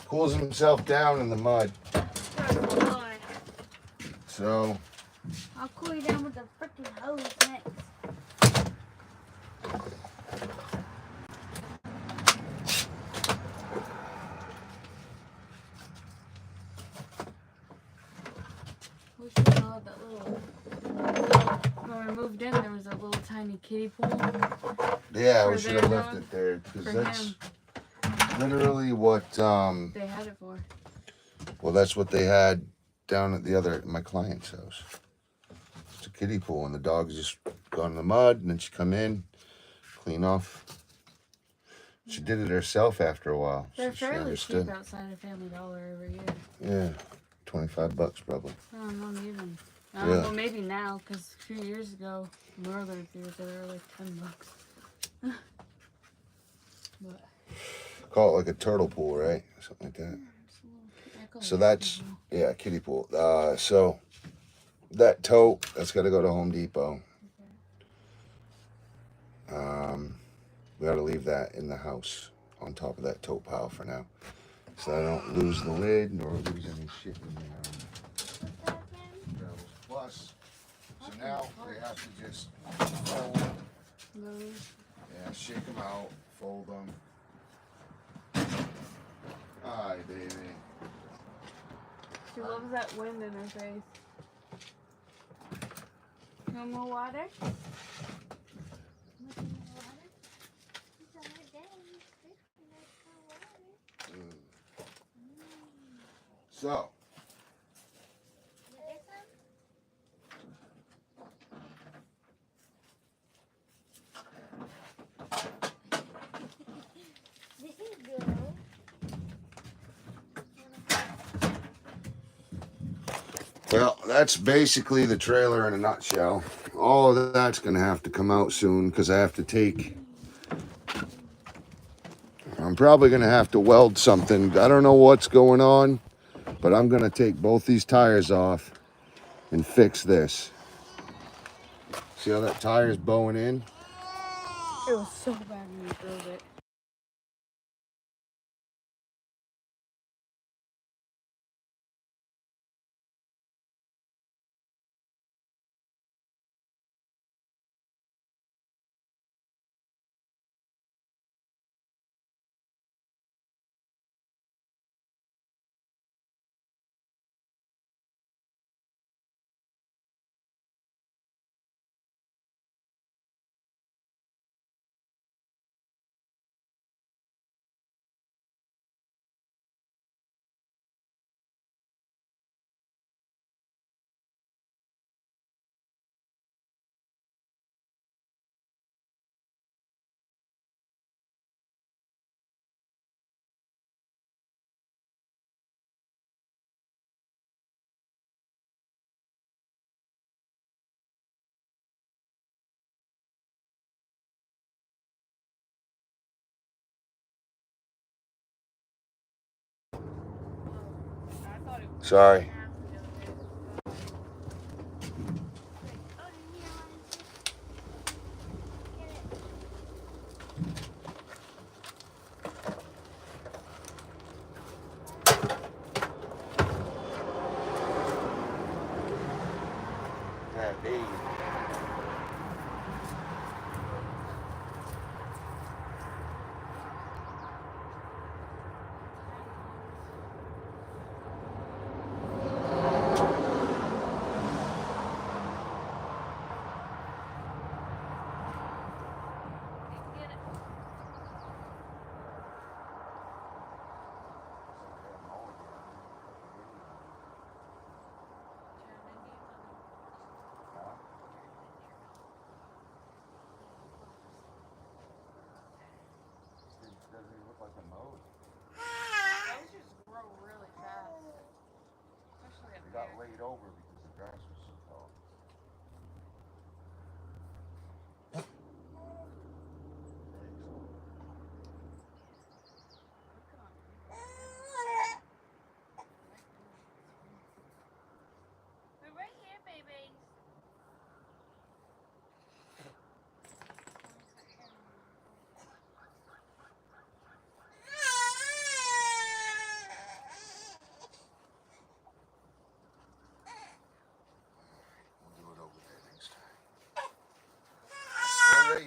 Pulls himself down in the mud. So I'll cool you down with a freaking hose next. We should have had that little. When we moved in, there was a little tiny kiddie pool. yeah, we For should their have left dog? it there because For that's him. literally what They had it for. well, that's what they had down at my client's house. It's a kiddie pool, and the dogs just go in the mud, and then she come in, clean off. She did it herself after a while. They're so she fairly understood. cheap outside of Family Dollar every year. Yeah, $25 probably. Oh, not even. Really? Well, maybe now, because a few years ago, Northern years, they were like $10. But Call it like a turtle pool, right? Something like that. So that's yeah, kiddie pool. So that tote that's got to go to Home Depot. We got to leave that in the house on top of that tote pile for now, so I don't lose the lid nor lose any shit in there. Plus, so now we have to just fold. Yeah, shake them out, fold them. Hi, baby. She loves that wind in her face. No more water? So, well, that's basically the trailer in a nutshell. All of that's going to have to come out soon because I have to take... I'm probably going to have to weld something. I don't know what's going on, but I'm going to take both these tires off and fix this. See how that tire's bowing in? It was so bad when you drove it. Sorry.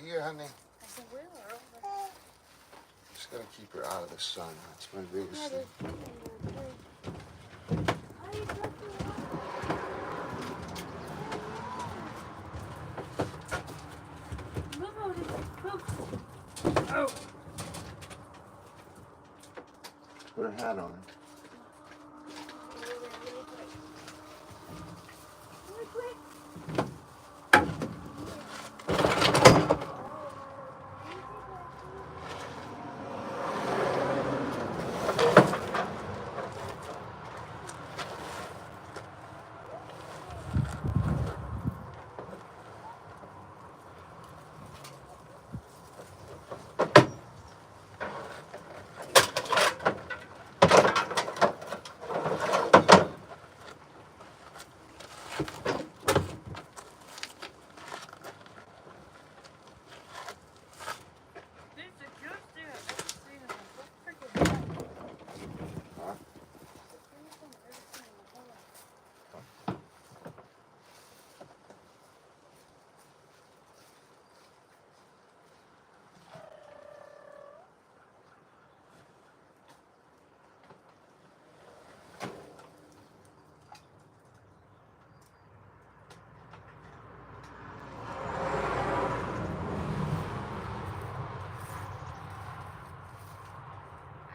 here, honey. I said, we were over. Just gotta keep her out of the sun. That's my biggest Yeah, thing. there's trees in there, too. Move over there. Move. Oh. Put a hat on her. Really quick. There's a goose there. I've never seen them. Look freaking bad. Huh? The cutest thing I've ever seen in my whole life.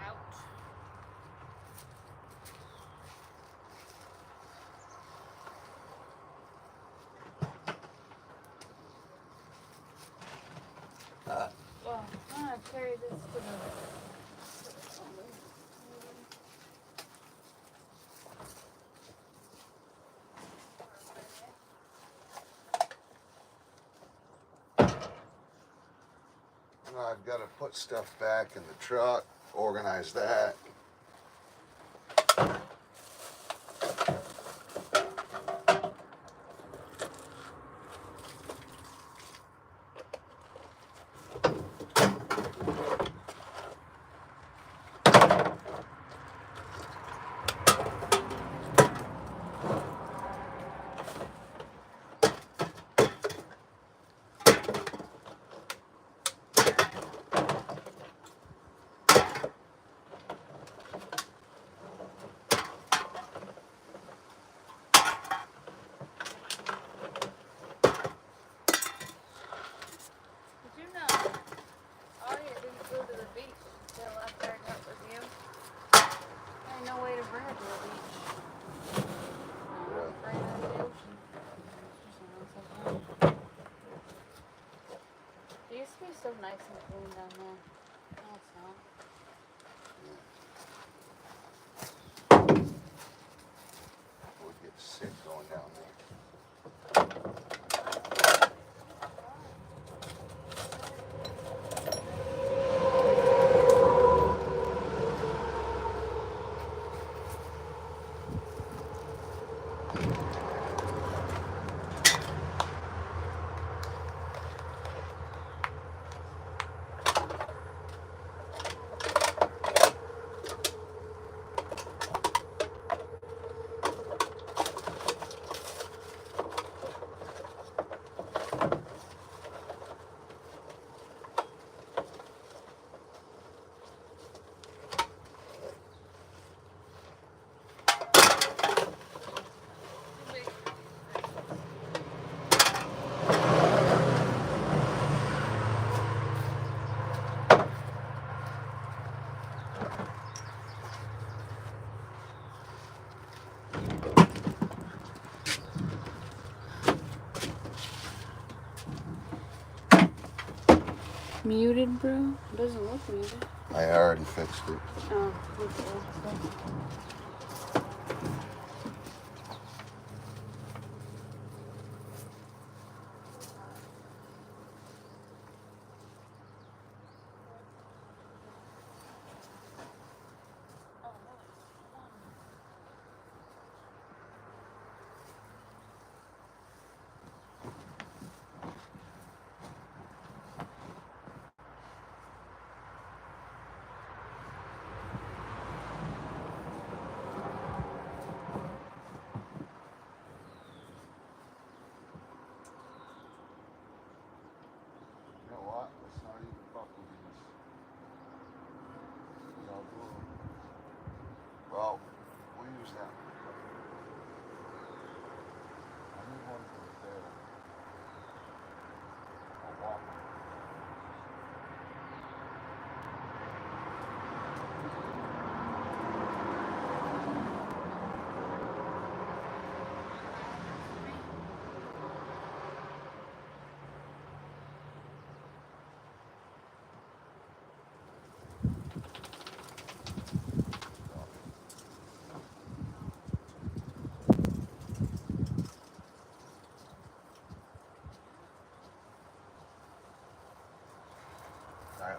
Ouch. Well, I'm gonna carry this to the. Well, I've got to put stuff back in the truck, organize that. Did you know Aria didn't go to the beach until after I got with you? I had no way to bring her to the beach. Really? Right out of the ocean. It used to be so nice and clean down there. Now it's not. I would get sick going down there. Muted, bro? It doesn't look muted. I already fixed it. Oh, look at old stuff.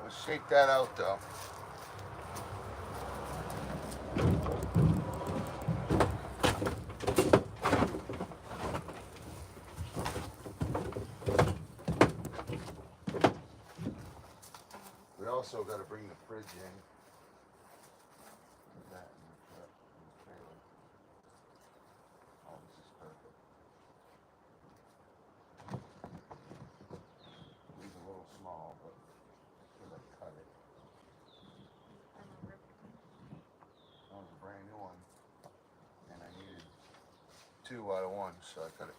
Let's shake that out though. We also got to bring the fridge in. Put that in the truck, in the trailer. Oh, this is perfect. It's a little small, but because I cut it. That was a brand new one, and I needed 2 out of 1, so I cut it.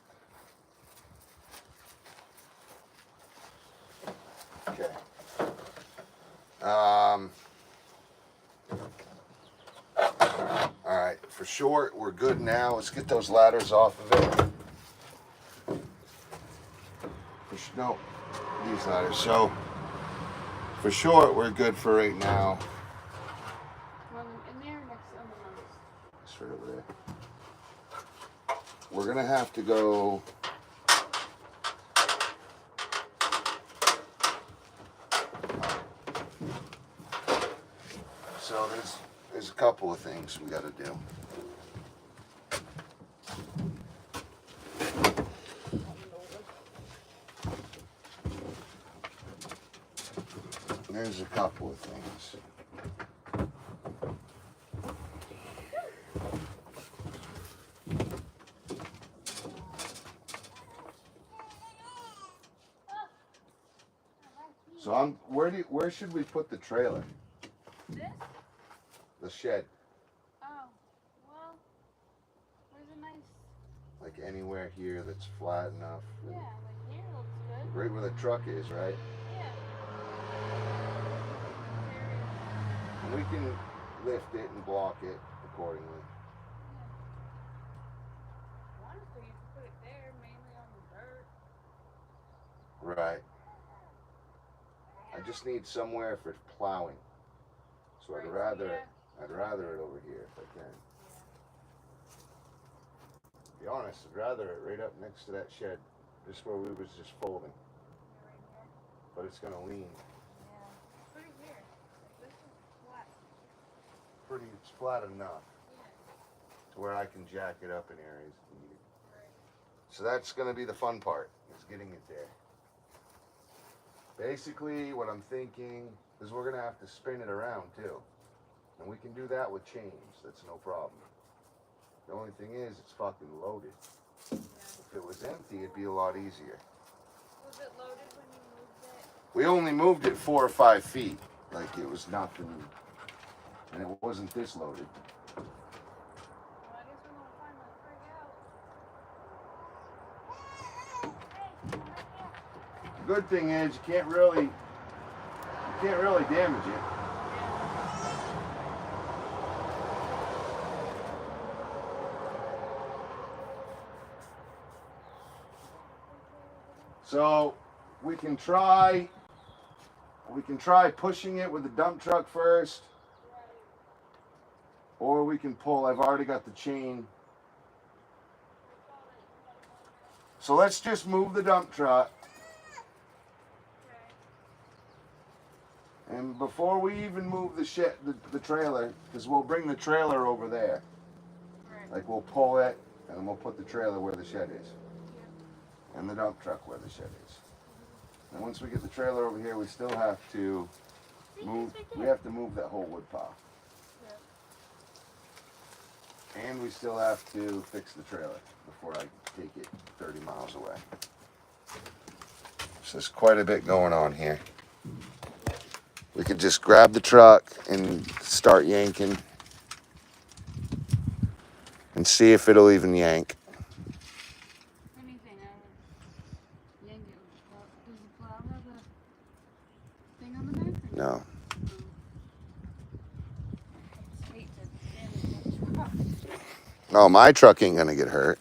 Okay. All right, for short, we're good now. Let's get those ladders off of it. No, these ladders. So, for short, we're good for right now. One in there next to the most. Straight over there. We're gonna have to go. So there's a couple of things we got to do. There's a couple of things. So where should we put the trailer? This? The shed. Oh, well, where's a nice? Like anywhere here that's flat enough. Yeah, like here looks good. Right where the truck is, right? Yeah. And we can lift it and block it accordingly. Yeah. Honestly, you could put it there, mainly on the dirt. Right. I just need somewhere for plowing. So I'd rather it over here if I can. To be honest, I'd rather it right up next to that shed, just where we was just folding. But it's gonna lean. Yeah. Put it here. This is flat. It's flat enough Yeah. to where I can jack it up in areas if needed. Right. So that's gonna be the fun part, is getting it there. Basically, what I'm thinking is we're gonna have to spin it around too. And we can do that with chains, that's no problem. The only thing is, it's fucking loaded. Yeah. If it was empty, it'd be a lot easier. Was it loaded when you moved it? We only moved it 4 or 5 feet, like it was nothing, and it wasn't this loaded. Well, I guess we're gonna find that frig out. The good thing is, you can't really damage it. So we can try pushing it with the dump truck first, or we can pull. I've already got the chain. So let's just move the dump truck. And before we even move the shed, the trailer, because we'll bring the trailer over there. Right. Like we'll pull it, and then we'll put the trailer where the shed is. And the dump truck where the shed is. And once we get the trailer over here, we still have to move. We have to move that whole wood pile. Yeah. And we still have to fix the trailer before I take it 30 miles away. So there's quite a bit going on here. We could just grab the truck and start yanking and see if it'll even yank. Anything, I would yank it. Does the plow have a thing on the back? No. I hate to damage that truck. No, my truck ain't gonna get hurt.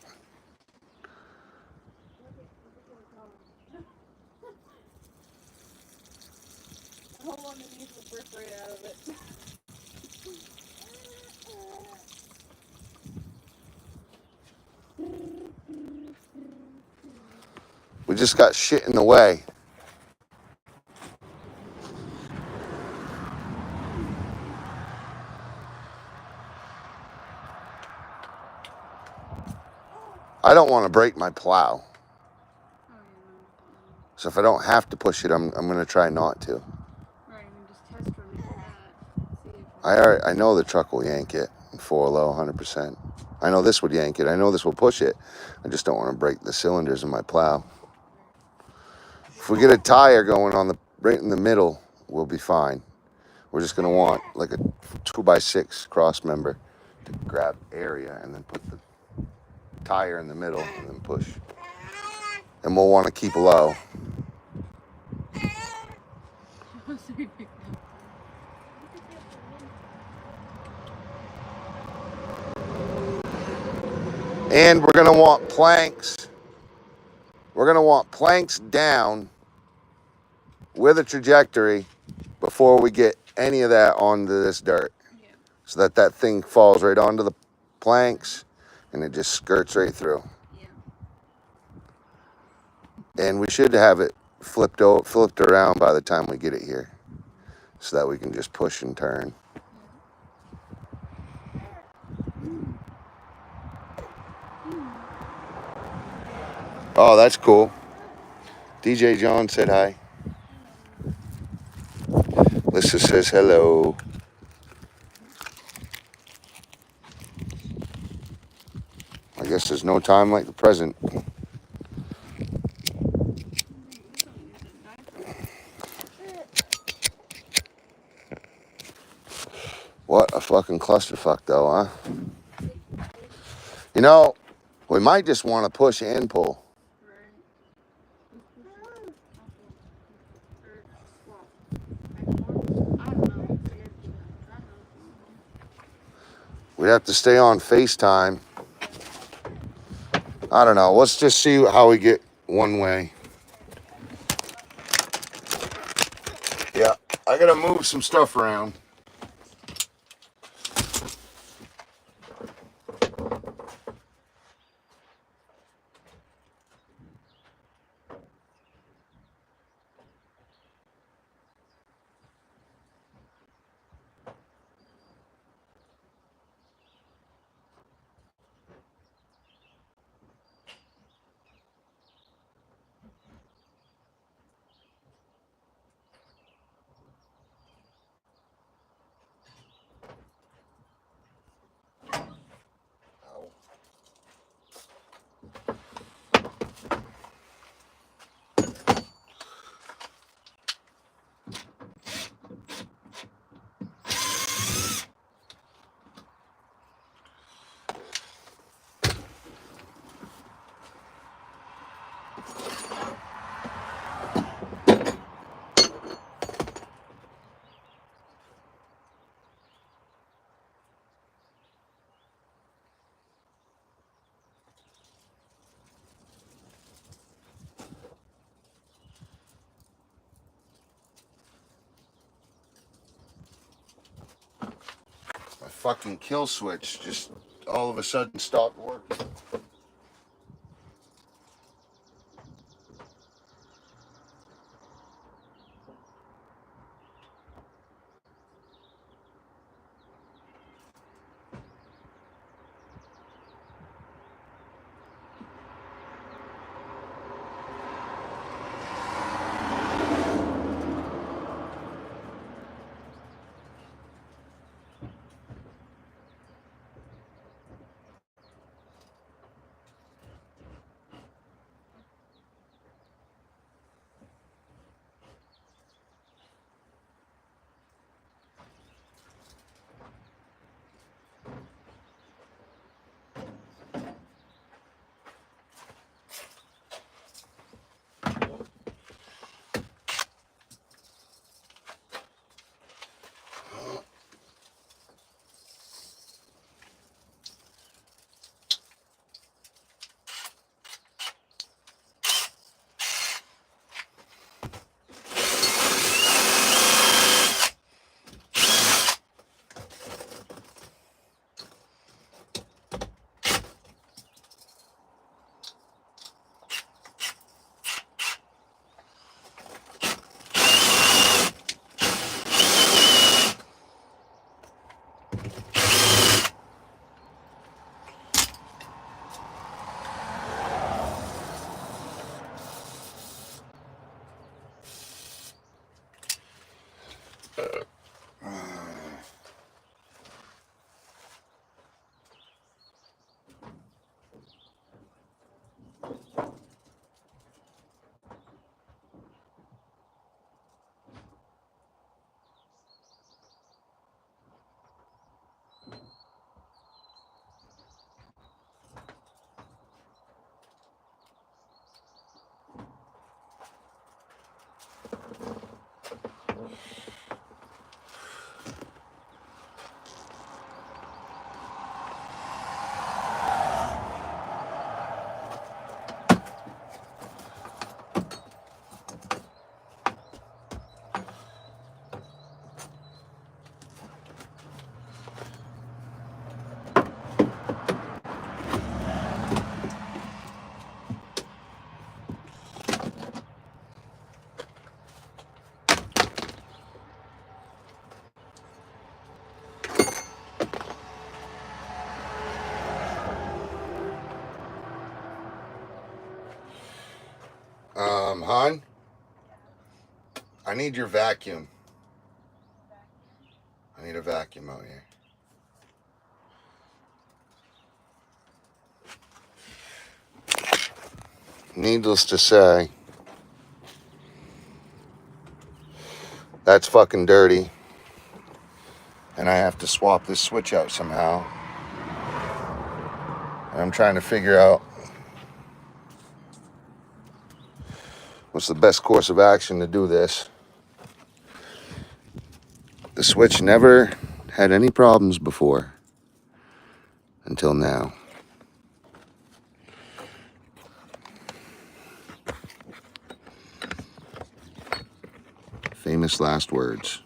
I don't want to use the brick right out of it. We just got shit in the way. I don't want to break my plow. Oh, yeah, no. So if I don't have to push it, I'm going to try not to. Right, and just test run it for that. See if I know the truck will yank it in 4 low, 100%. I know this would yank it. I know this will push it. I just don't want to break the cylinders in my plow. If we get a tire going on the right in the middle, we'll be fine. We're just going to want like a 2x6 cross member to grab area and then put the tire in the middle and then push. And we'll want to keep low. And we're going to want planks. We're going to want planks down with a trajectory before we get any of that onto this dirt. Yeah. So that that thing falls right onto the planks and it just skirts right through. Yeah. And we should have it flipped around by the time we get it here so that we can just push and turn. Oh, that's cool. DJ John said hi. Lisa says hello. I guess there's no time like the present. What a fucking clusterfuck though, huh? You know, we might just want to push and pull. We'd have to stay on FaceTime. I don't know. Let's just see how we get one way. Yeah, I gotta move some stuff around. My fucking kill switch just all of a sudden stopped working. hon, I need your vacuum. I need a vacuum out here. Needless to say, that's fucking dirty. And I have to swap this switch out somehow. And I'm trying to figure out what's the best course of action to do this. The switch never had any problems before until now. Famous last words.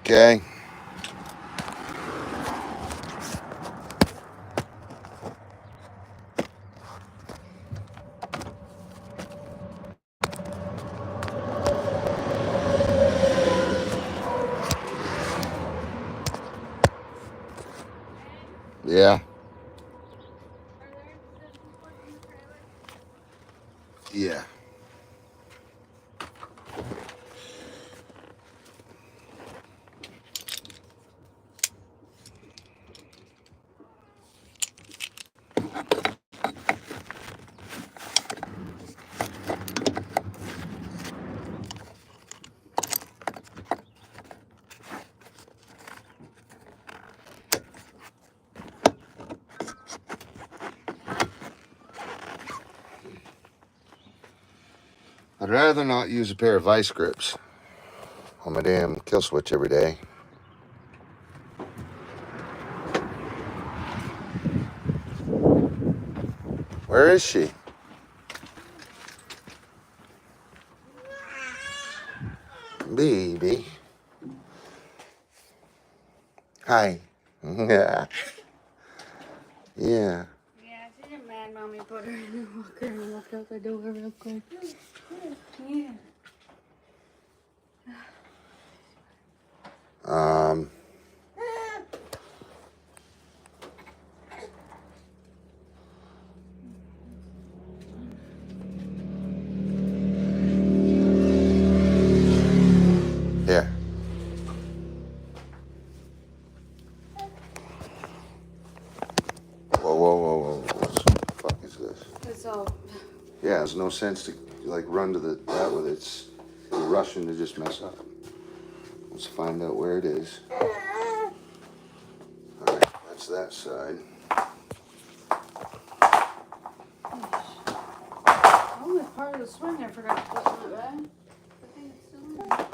Okay. Yeah. Yeah. I'd rather not use a pair of vice grips on my damn kill switch every day. Where is she? Baby. Hi. Yeah. Yeah. Yeah, she didn't mad mommy put her in the walker and walked out the door real quick. Yeah. Here. Whoa, whoa, whoa, whoa. What the fuck is this? It's all. Yeah, there's no sense to like run to that with it. It's you're rushing to just mess up. Let's find out where it is. Alright, that's that side. Only part of the swing I forgot to put in it back. I think it's still in there.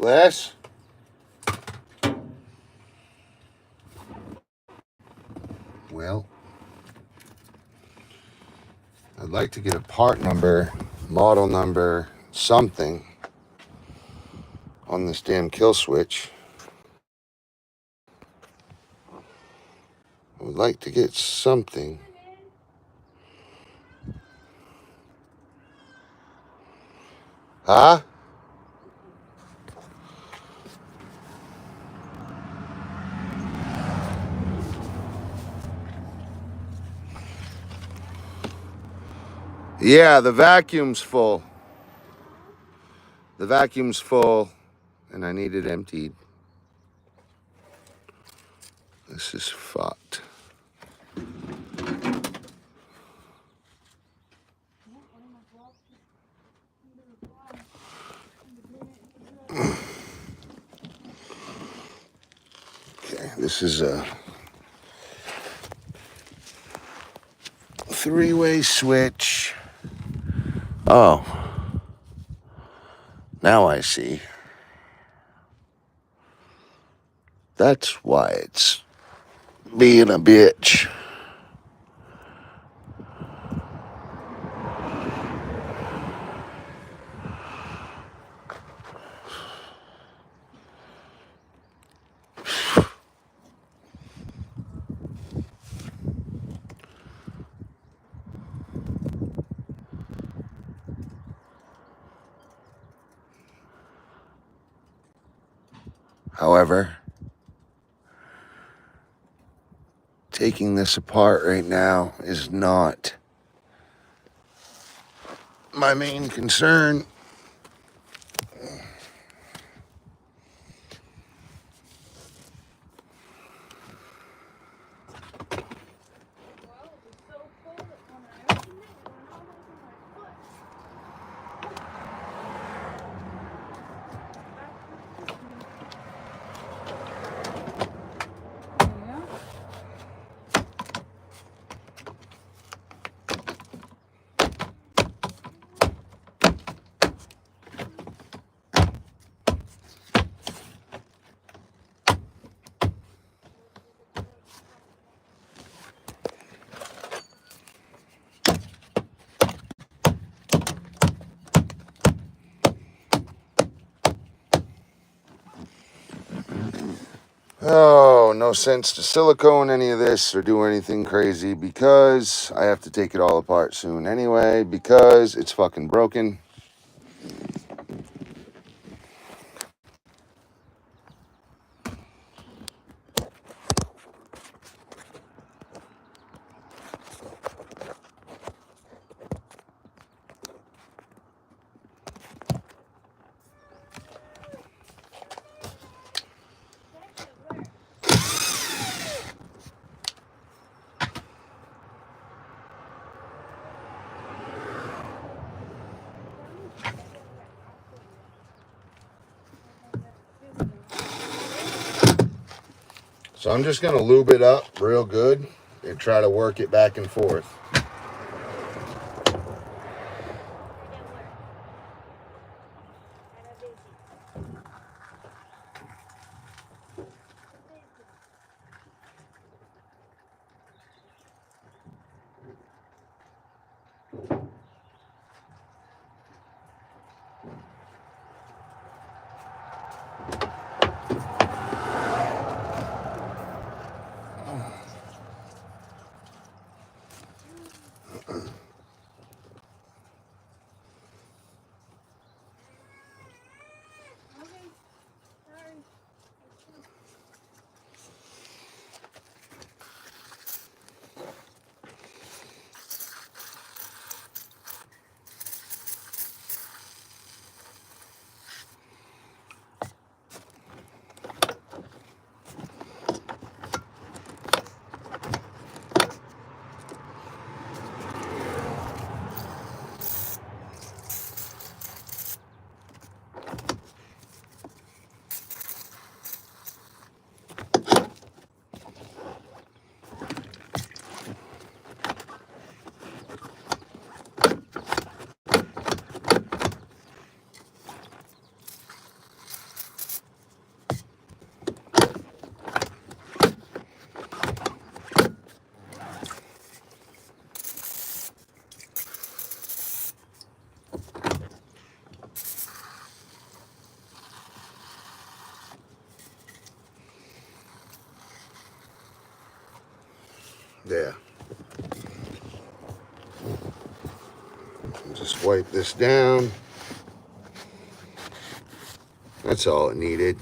Less? Well, I'd like to get a part number, model number, something on this damn kill switch. I would like to get something. Huh? Yeah, the vacuum's full. The vacuum's full, and I need it emptied. This is fucked. Okay, this is a three-way switch. Oh, now I see. That's why it's being a bitch. However, taking this apart right now is not my main concern. Oh, no sense to silicone any of this or do anything crazy because I have to take it all apart soon anyway because it's fucking broken. So I'm just going to lube it up real good and try to work it back and forth. there. And just wipe this down. That's all it needed.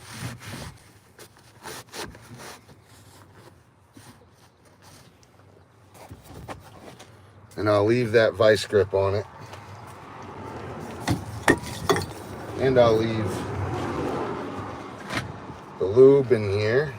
And I'll leave that vice grip on it. And I'll leave the lube in here.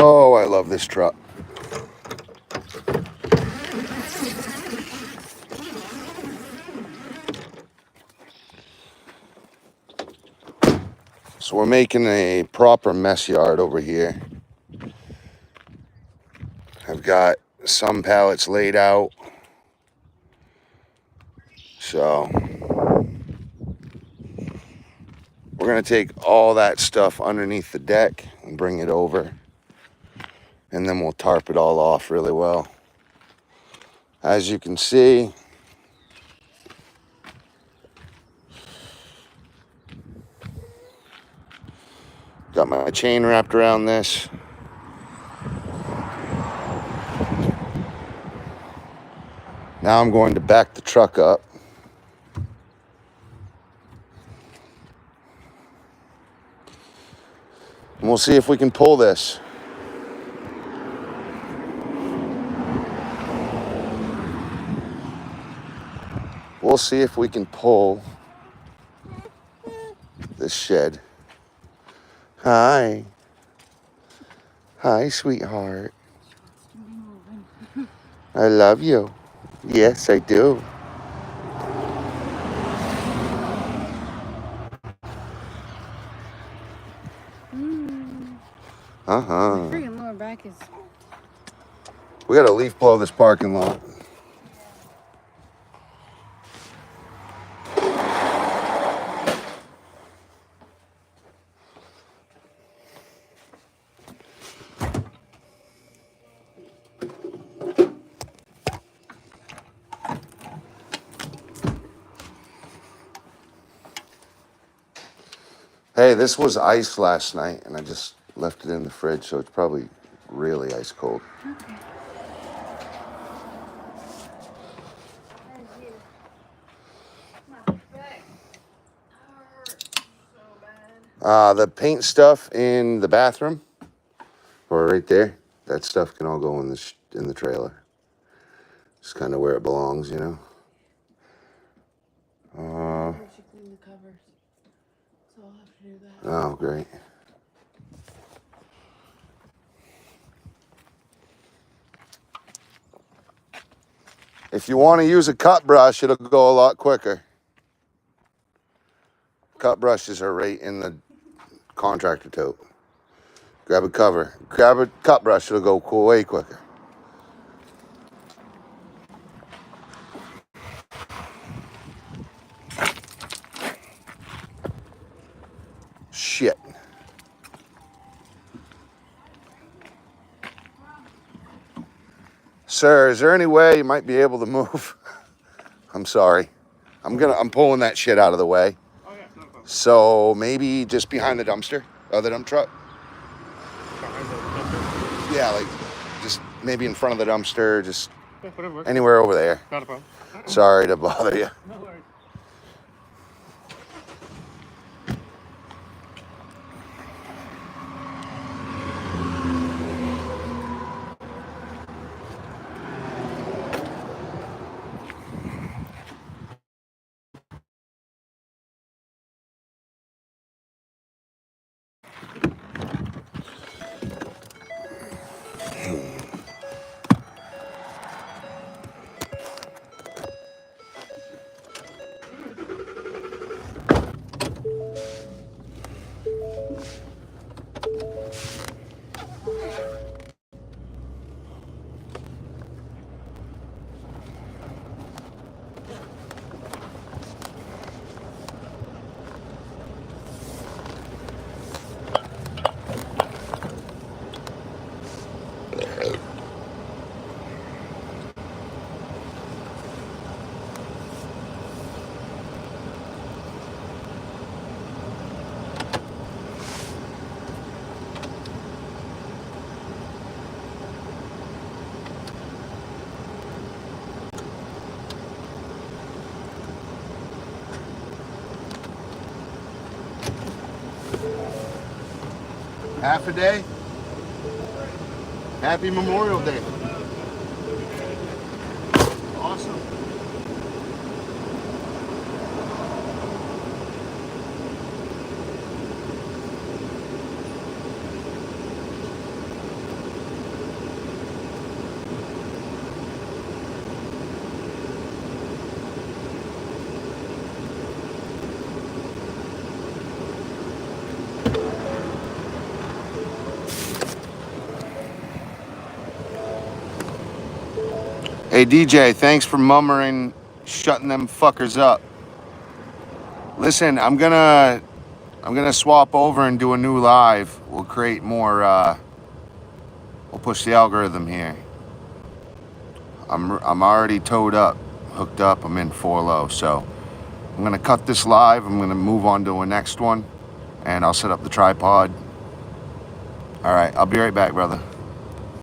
Oh, I love this truck. So we're making a proper mess yard over here. I've got some pallets laid out. So we're going to take all that stuff underneath the deck and bring it over. And then we'll tarp it all off really well. As you can see, got my chain wrapped around this. Now I'm going to back the truck up. And we'll see if we can pull this. We'll see if we can pull this shed. Hi. Hi, sweetheart. I love you. Yes, I do. My Uh-huh. freaking lower back is. We gotta leaf blow this parking lot. Hey, this was ice last night, and I just left it in the fridge, so it's probably really ice cold. Okay. The paint stuff in the bathroom, or right there, that stuff can all go in the trailer. It's kind of where it belongs, you know. We should clean the covers. So I'll have to do that. Oh, great. If you want to use a cut brush, it'll go a lot quicker. Cut brushes are right in the contractor tote. Grab a cover. Grab a cut brush, it'll go way quicker. Shit. Sir, is there any way you might be able to move? I'm sorry. I'm pulling that shit out of the way. Oh, yeah, no problem. So maybe just behind the dumpster, the dump truck. Behind the dumpster? Yeah, like just maybe in front of the dumpster, just Yeah, whatever works. anywhere over there. Not a problem. Sorry to bother you. No worries. Half a day? Happy Memorial Day. Awesome. Hey DJ, thanks for mummering, shutting them fuckers up. Listen, I'm gonna swap over and do a new live. We'll create more. We'll push the algorithm here. I'm already towed up, hooked up. I'm in 4 low, so I'm gonna cut this live. I'm gonna move on to a next one, and I'll set up the tripod. All right, I'll be right back, brother.